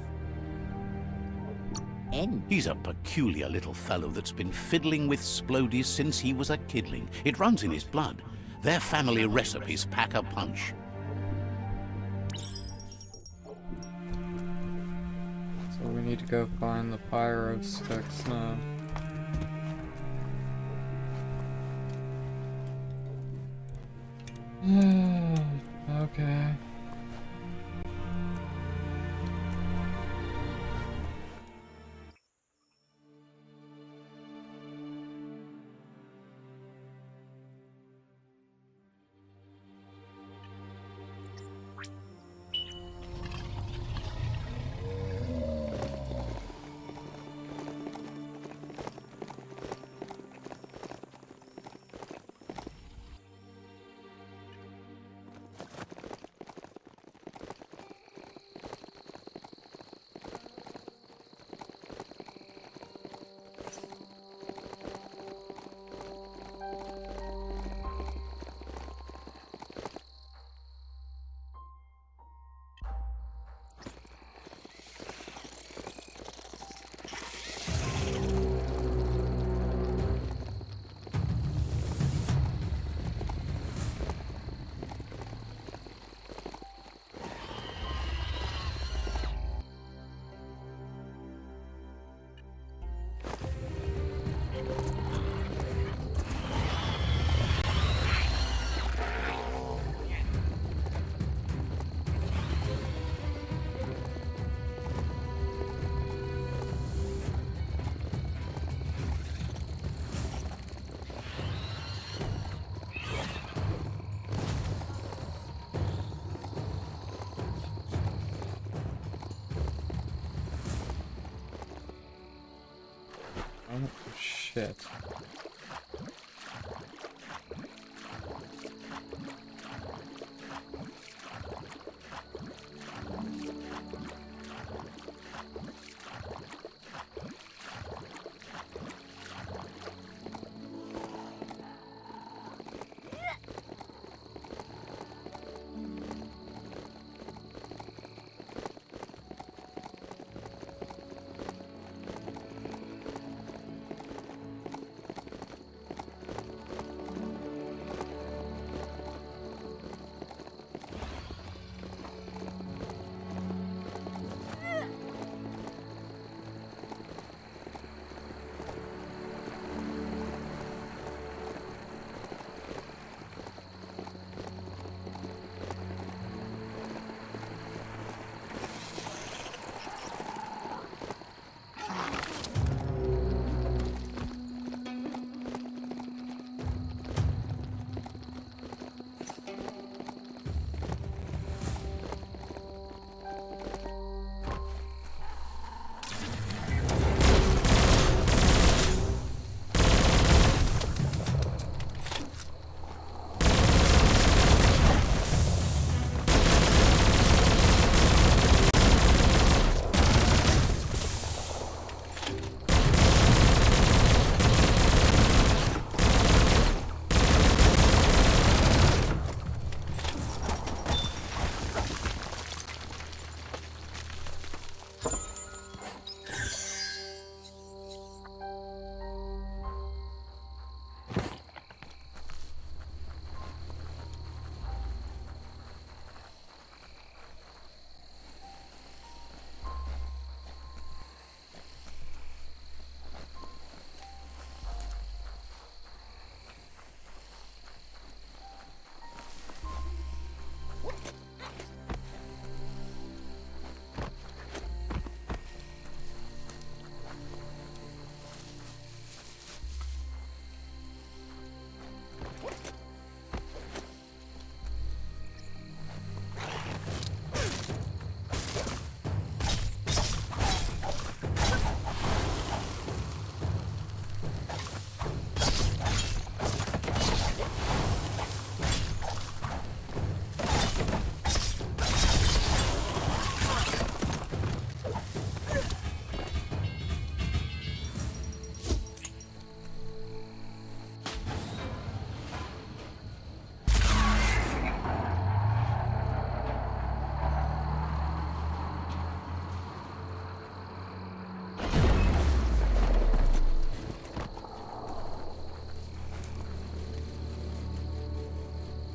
He's a peculiar little fellow that's been fiddling with splodies since he was a kidling. It runs in his blood. Their family recipes pack a punch. So we need to go find the pyro sticks now. Okay. Oh, shit.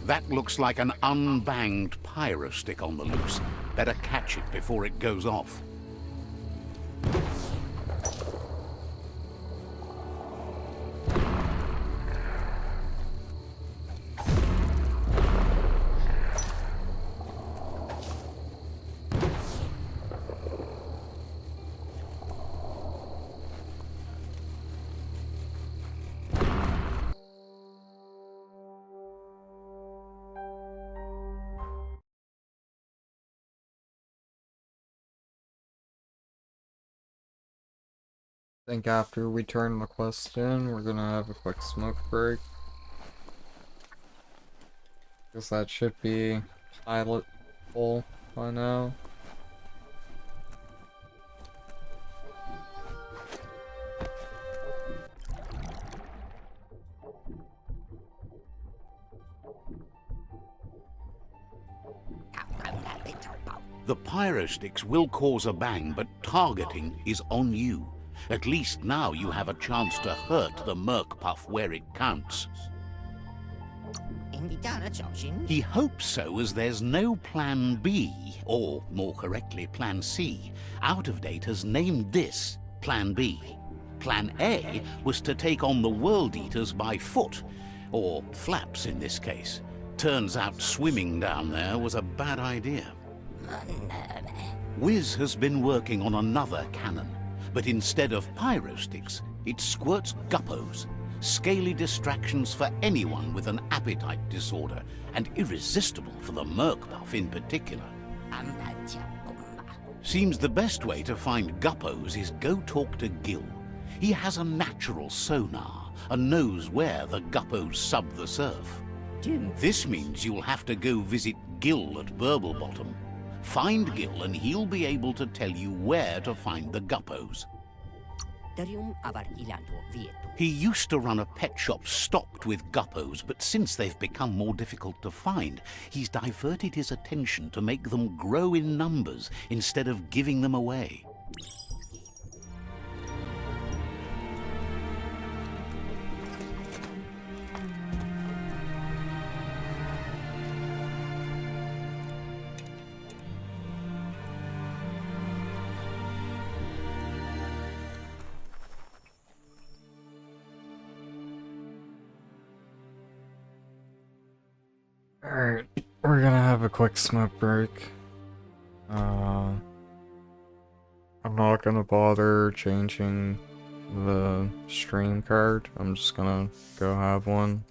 That looks like an unbanged pyro stick on the loose. Better catch it before it goes off. I think after we turn the quest in, we're gonna have a quick smoke break. Guess that should be pilot full by now. The pyro sticks will cause a bang, but targeting is on you. At least now you have a chance to hurt the Merc Puff where it counts. He hopes so, as there's no Plan B, or more correctly, Plan C. Out of Date has named this Plan B. Plan A was to take on the World Eaters by foot, or flaps in this case. Turns out swimming down there was a bad idea. Wiz has been working on another cannon, but instead of pyro sticks, it squirts guppos. Scaly distractions for anyone with an appetite disorder, and irresistible for the Merc Puff in particular. Seems the best way to find guppos is go talk to Gil. He has a natural sonar and knows where the guppos sub the surf. This means you'll have to go visit Gil at Burblebottom. Find Gil and he'll be able to tell you where to find the guppos. He used to run a pet shop stocked with guppos, but since they've become more difficult to find, he's diverted his attention to make them grow in numbers instead of giving them away. Alright, we're gonna have a quick smoke break. I'm not gonna bother changing the stream card. I'm just gonna go have one.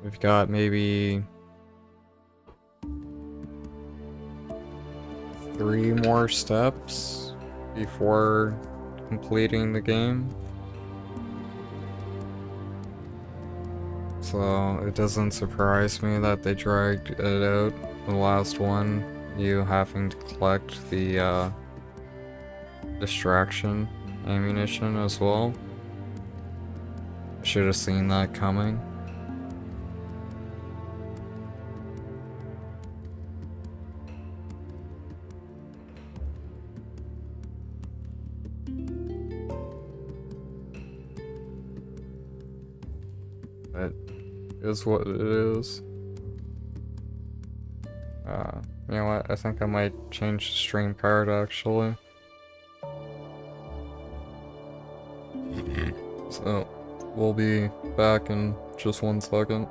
We've got maybe 3 more steps before completing the game. So it doesn't surprise me that they dragged it out. The last one, you having to collect the distraction ammunition as well. I should have seen that coming. It is what it is. You know what? I think I might change the stream card actually. So, we'll be back in just 1 second.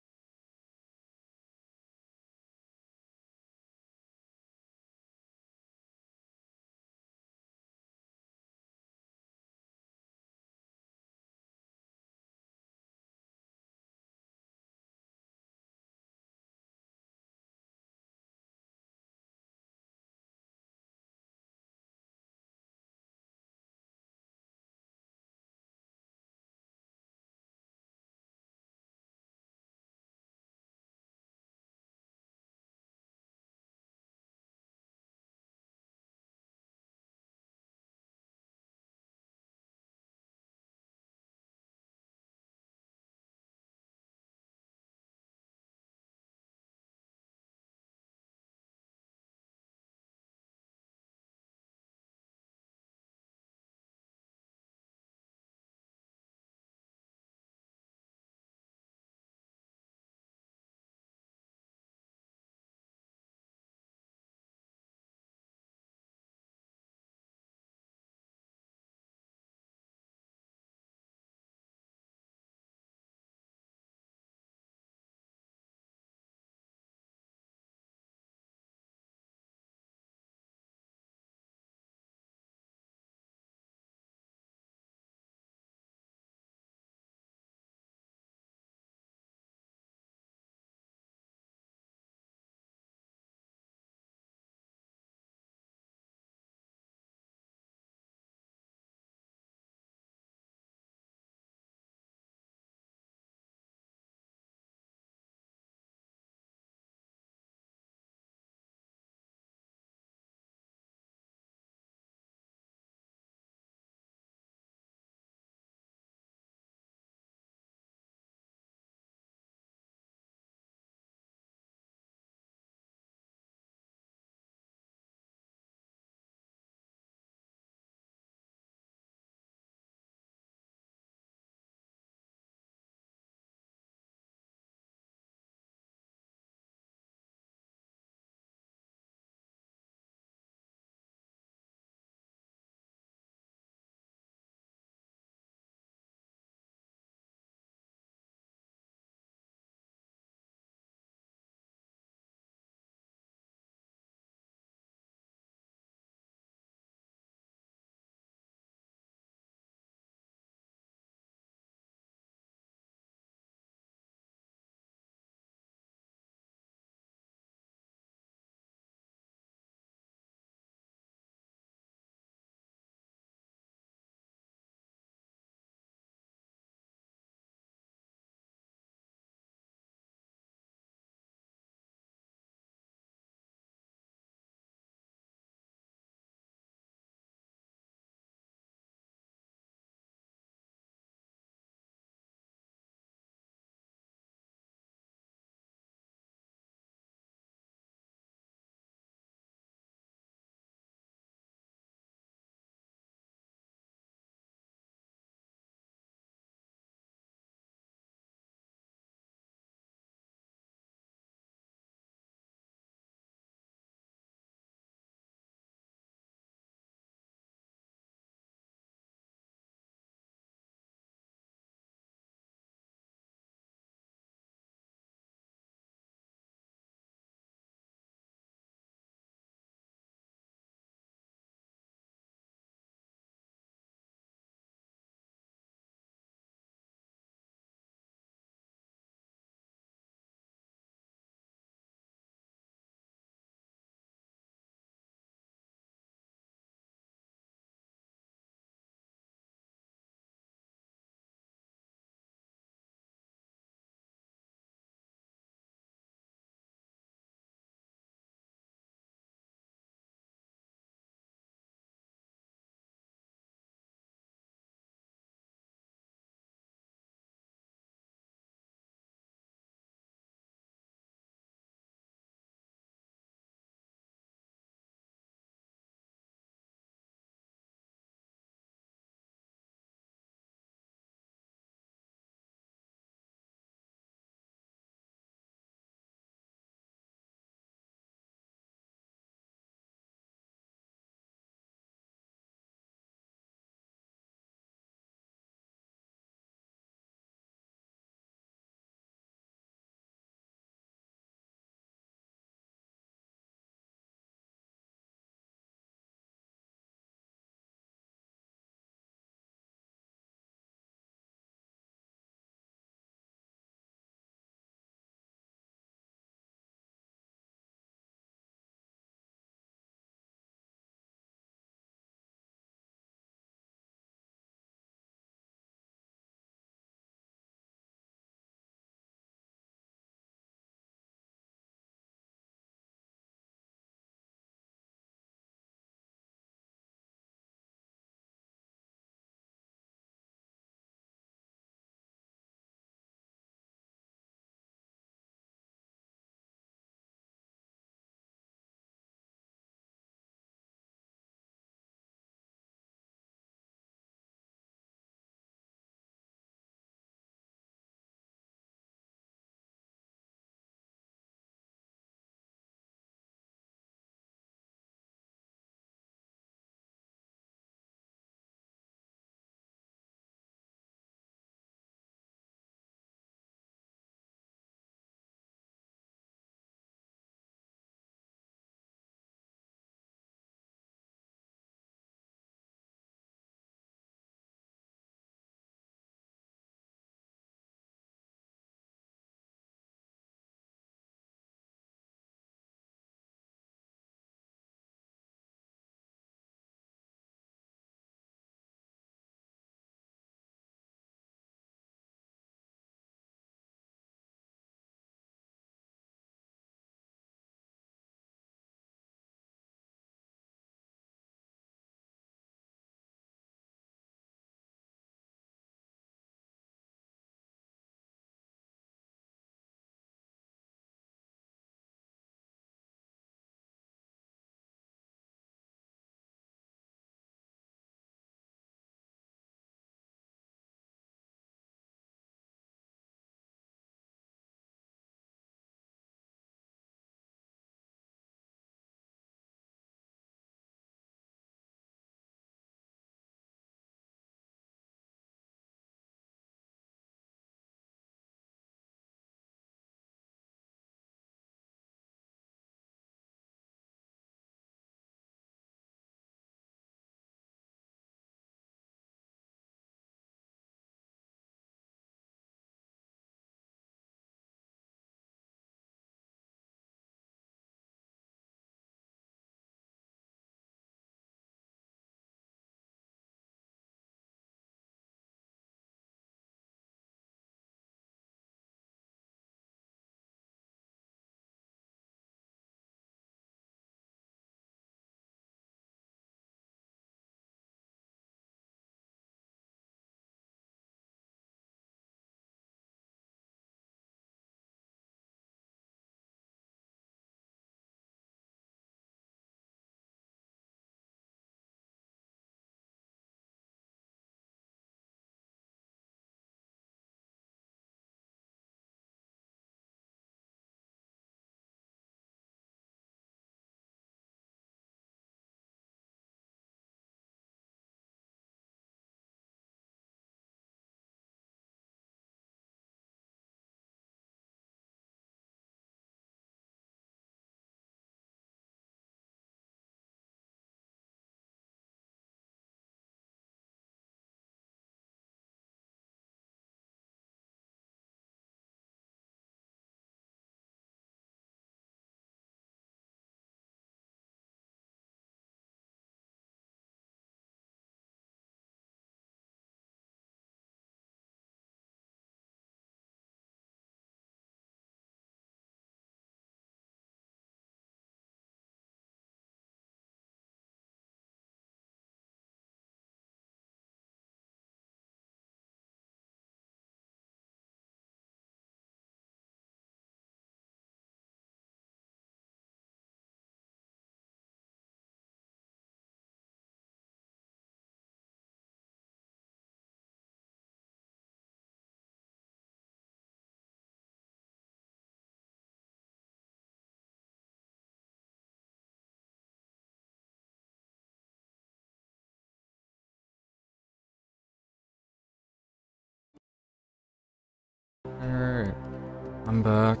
I'm back.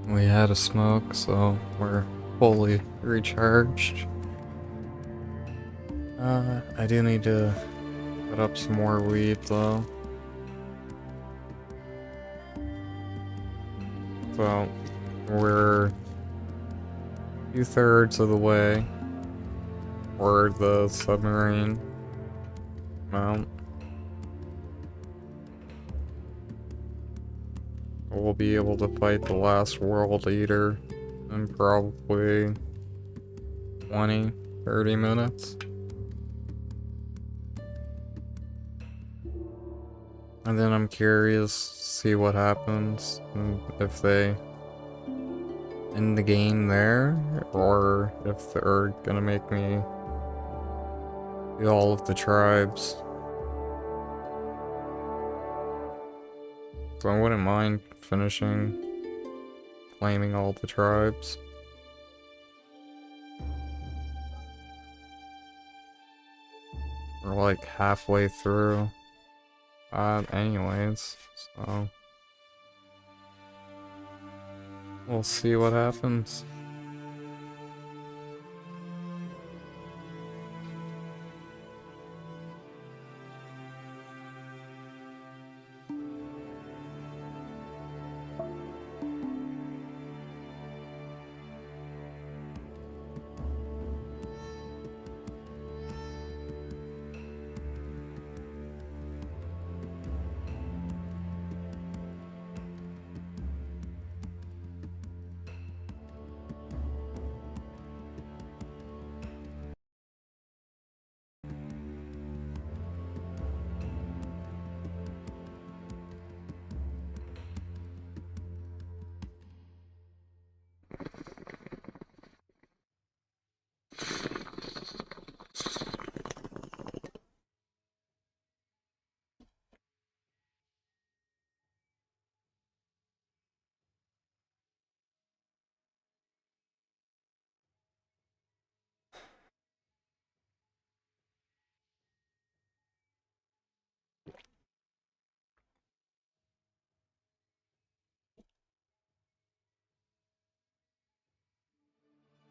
We had a smoke, so we're fully recharged. I do need to put up some more weed though. So, we're 2/3 of the way toward the submarine mount. We'll be able to fight the last world eater in probably 20-30 minutes. And then I'm curious to see what happens, and if they end the game there, or if they're gonna make me do all of the tribes. So I wouldn't mind finishing claiming all the tribes. We're like halfway through. Anyways, so we'll see what happens.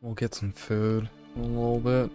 We'll get some food in a little bit.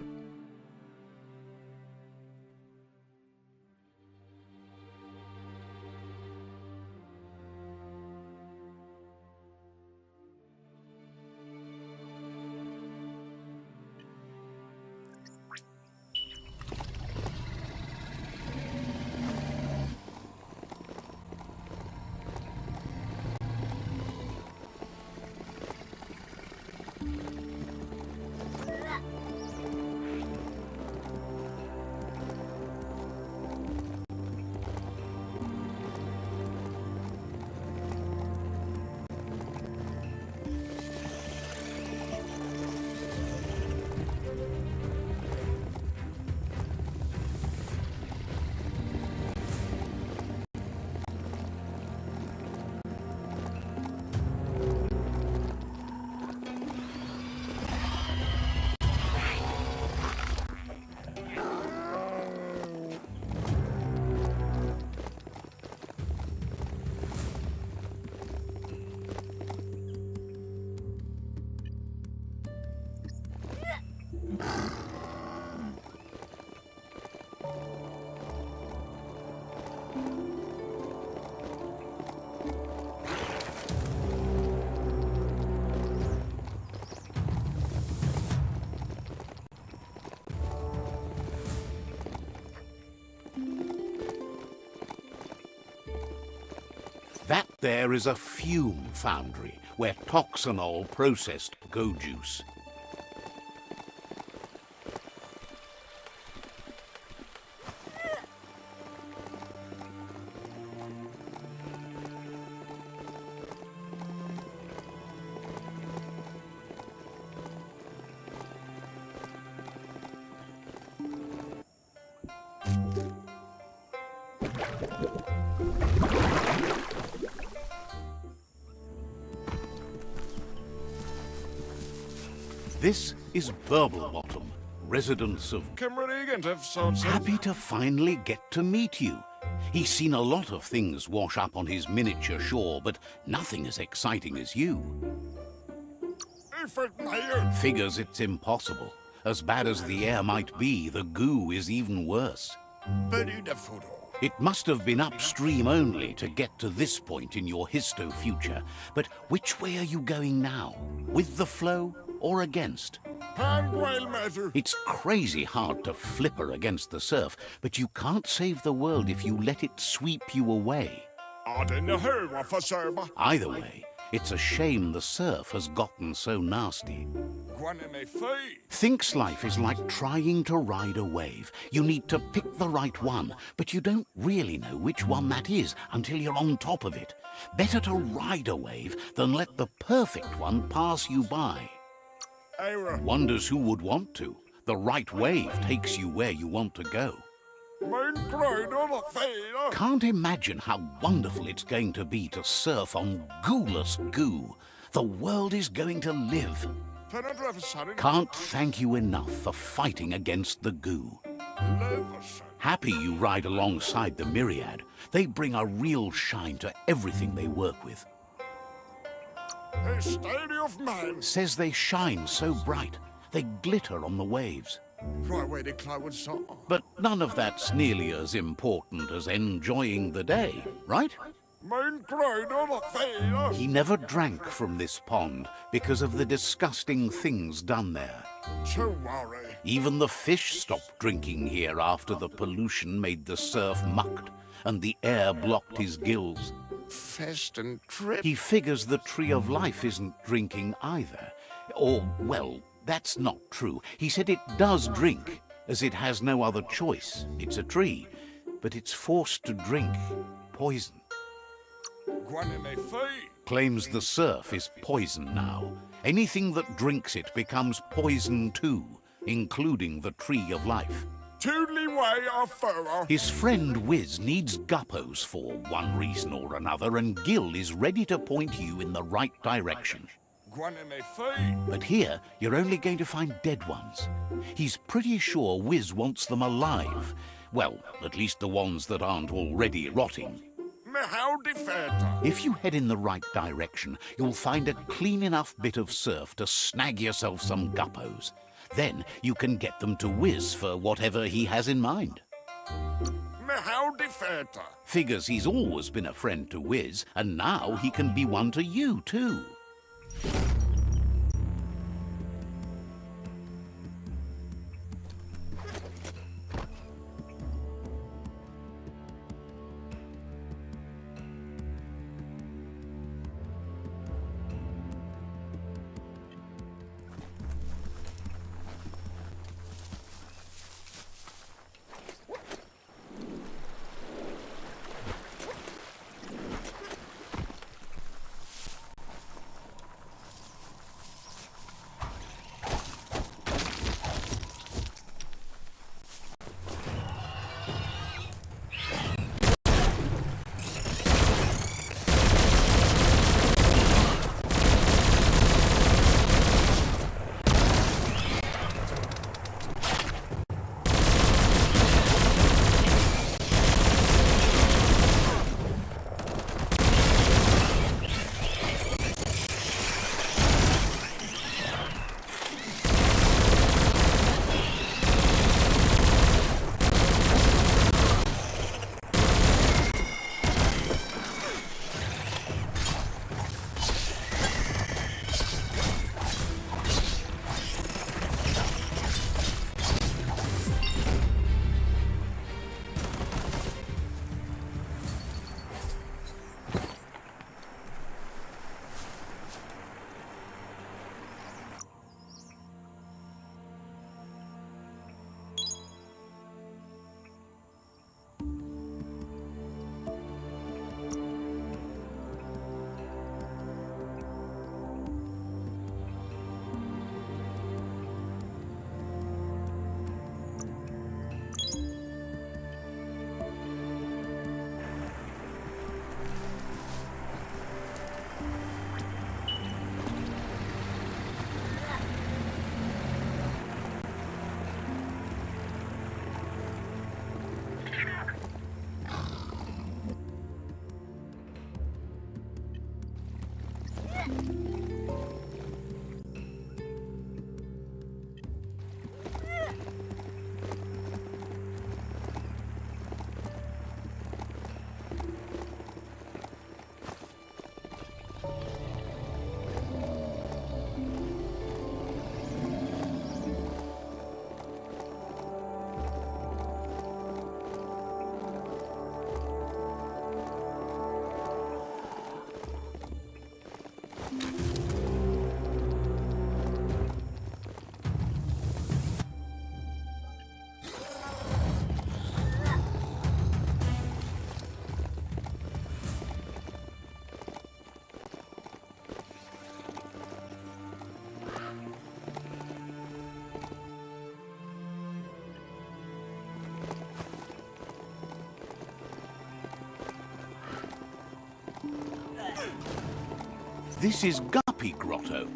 That there is a fume foundry where toxanol processed go juice. This is Biomutant, residents of... Cymru gyntaf, so... Happy to finally get to meet you. He's seen a lot of things wash up on his miniature shore, but nothing as exciting as you. Figures it's impossible. As bad as the air might be, the goo is even worse. It must have been upstream only to get to this point in your histo-future. But which way are you going now? With the flow or against? It's crazy hard to flipper against the surf, but you can't save the world if you let it sweep you away. Either way, it's a shame the surf has gotten so nasty. Thinks life is like trying to ride a wave. You need to pick the right one, but you don't really know which one that is until you're on top of it. Better to ride a wave than let the perfect one pass you by. Wonders who would want to. The right wave takes you where you want to go. Can't imagine how wonderful it's going to be to surf on gooless goo. The world is going to live. Can't thank you enough for fighting against the goo. Happy you ride alongside the myriad. They bring a real shine to everything they work with. Says they shine so bright, they glitter on the waves. But none of that's nearly as important as enjoying the day, right? He never drank from this pond because of the disgusting things done there. Even the fish stopped drinking here after the pollution made the surf mucked and the air blocked his gills. He figures the Tree of Life isn't drinking either. Or, well, that's not true. He said it does drink, as it has no other choice. It's a tree, but it's forced to drink poison. Claims the surf is poison now. Anything that drinks it becomes poison too, including the Tree of Life. His friend Wiz needs guppos for one reason or another, and Gil is ready to point you in the right direction. But here, you're only going to find dead ones. He's pretty sure Wiz wants them alive. Well, at least the ones that aren't already rotting. If you head in the right direction, you'll find a clean enough bit of surf to snag yourself some guppos. Then you can get them to Wiz for whatever he has in mind. Figures he's always been a friend to Wiz, and now he can be one to you too. This is Guppy Grotto.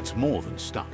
That's more than stuck.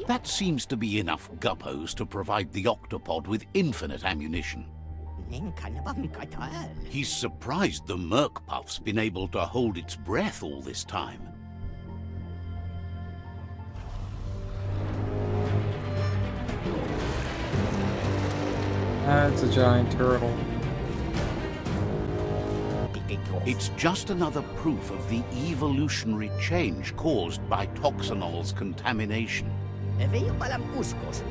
That seems to be enough guppos to provide the octopod with infinite ammunition. He's surprised the Merc Puff's been able to hold its breath all this time. It's a giant turtle. It's just another proof of the evolutionary change caused by Toxanol's contamination.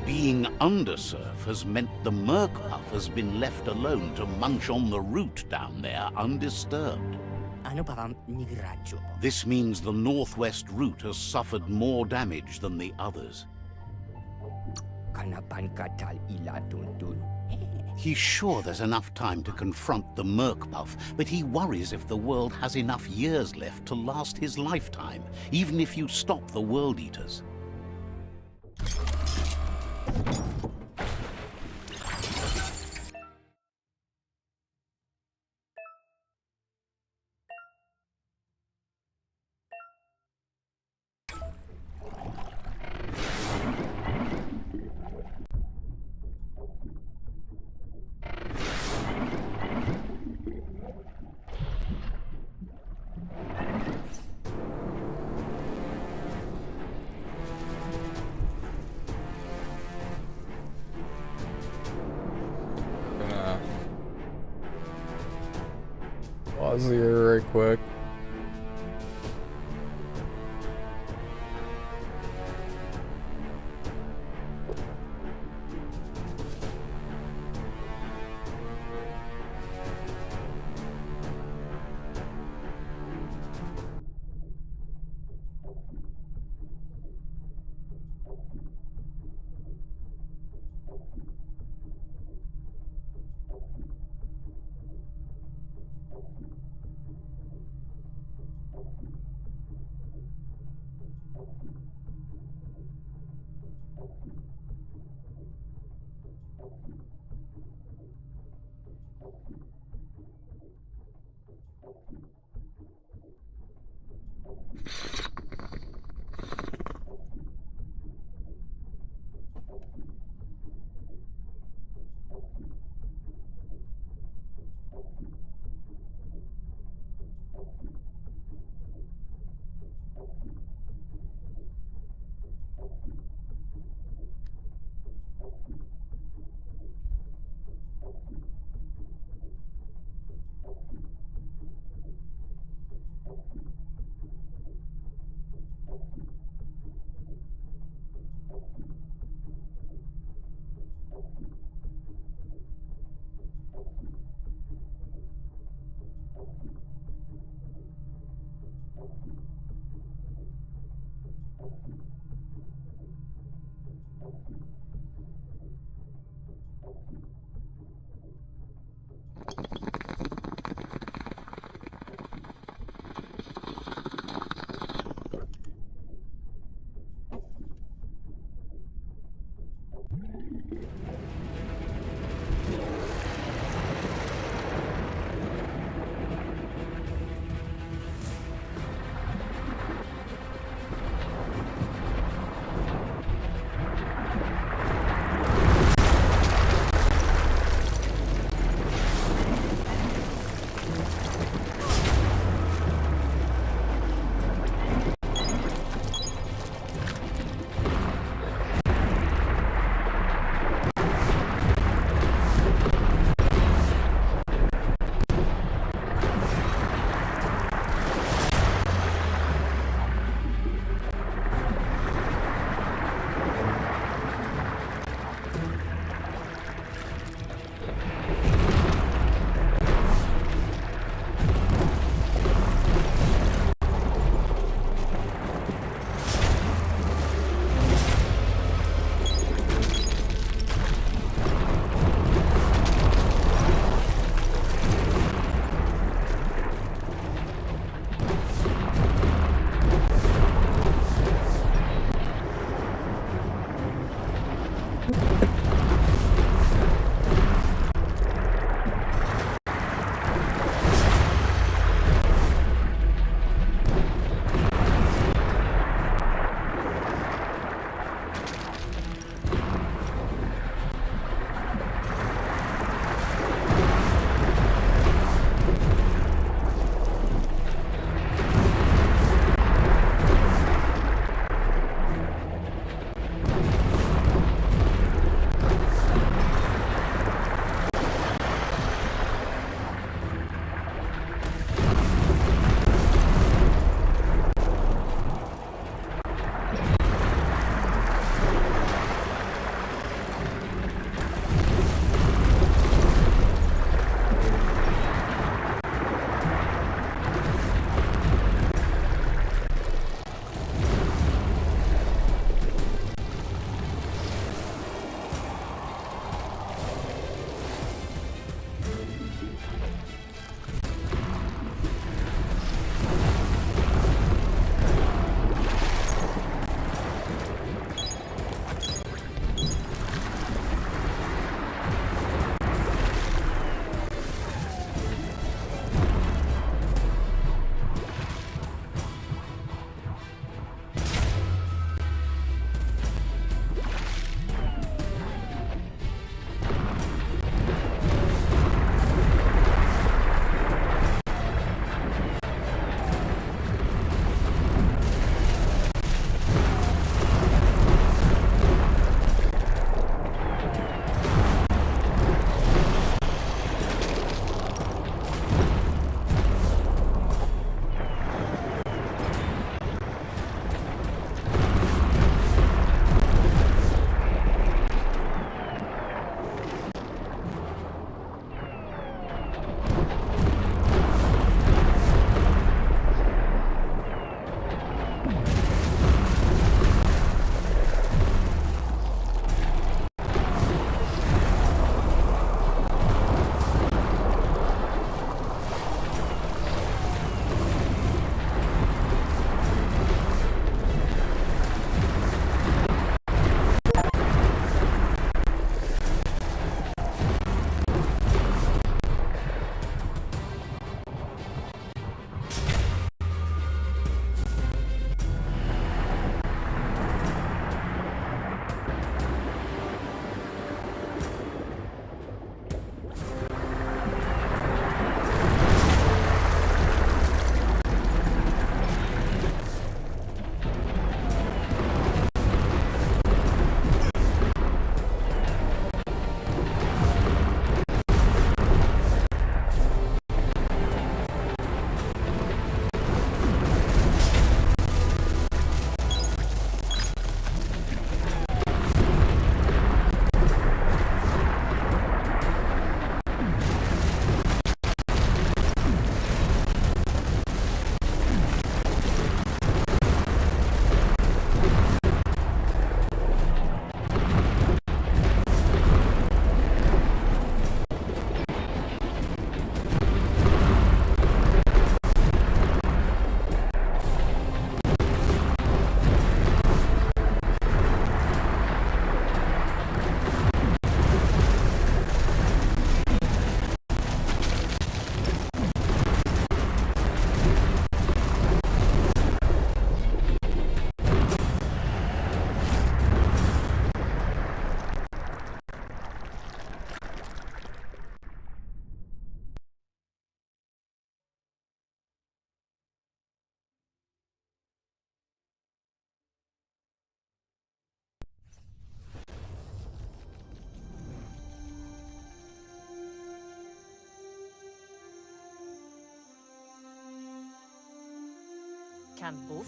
Being undersurf has meant the Merc Puff has been left alone to munch on the root down there undisturbed. This means the northwest route has suffered more damage than the others. He's sure there's enough time to confront the Merc Puff, but he worries if the world has enough years left to last his lifetime, even if you stop the World Eaters. Gonna pause here right quick.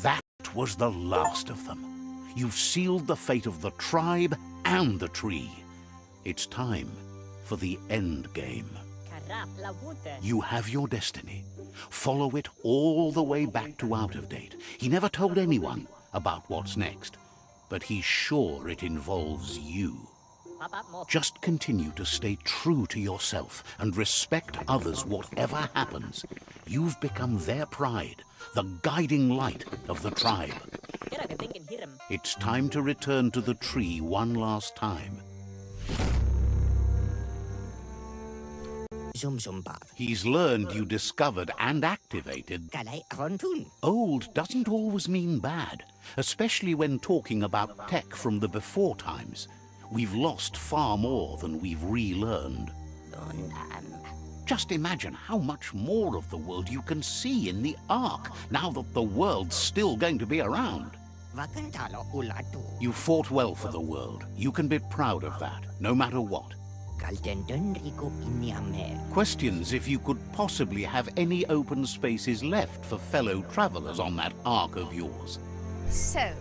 That was the last of them. You've sealed the fate of the tribe and the tree. It's time for the end game. You have your destiny. Follow it all the way back to Out of Date. He never told anyone about what's next, but he's sure it involves you. Just continue to stay true to yourself and respect others whatever happens. You've become their pride, the guiding light of the tribe. It's time to return to the tree one last time. He's learned you discovered and activated. Old doesn't always mean bad, especially when talking about tech from the before times. We've lost far more than we've relearned. Just imagine how much more of the world you can see in the Ark, now that the world's still going to be around. You fought well for the world. You can be proud of that, no matter what. Questions if you could possibly have any open spaces left for fellow travelers on that Ark of yours. So,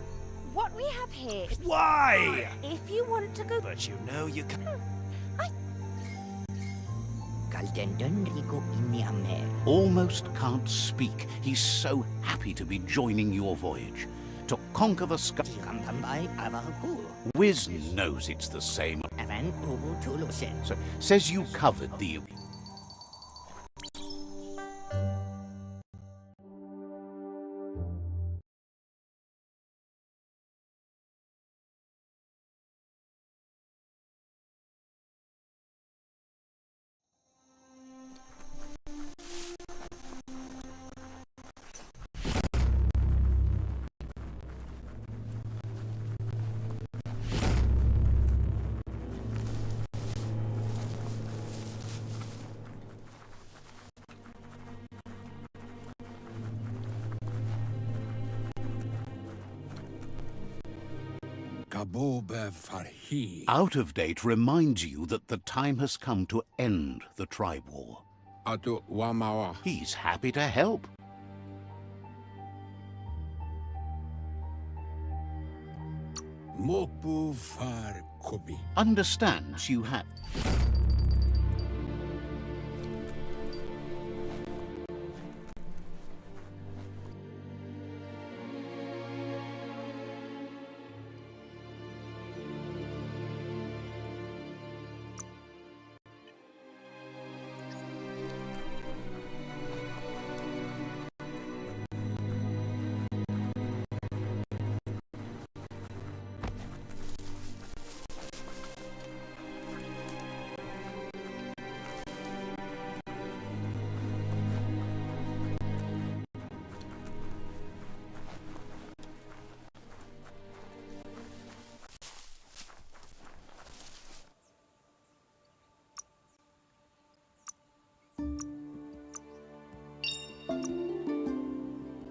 what we have here... Why? If you want to go... But you know you can... Almost can't speak. He's so happy to be joining your voyage. To conquer the sky. Wiz knows it's the same. So, says you covered the... Out of Date reminds you that the time has come to end the tribe war. He's happy to help. Understands you have...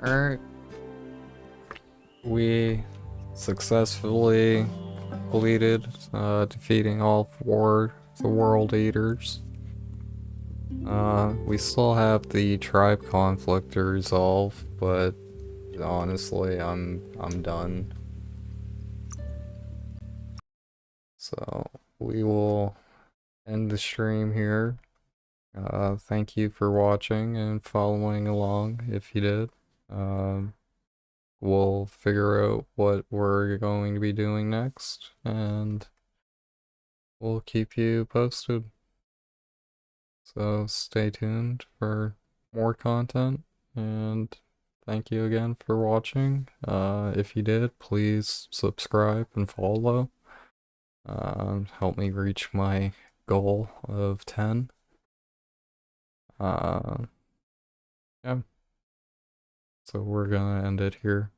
Alright. We successfully completed defeating all 4 of the World Eaters. We still have the tribe conflict to resolve, but honestly, I'm done. So we will end the stream here. Thank you for watching and following along if you did. We'll figure out what we're going to be doing next, and we'll keep you posted. So stay tuned for more content, and thank you again for watching. If you did, please subscribe and follow. Help me reach my goal of 10. Yeah. So we're gonna end it here.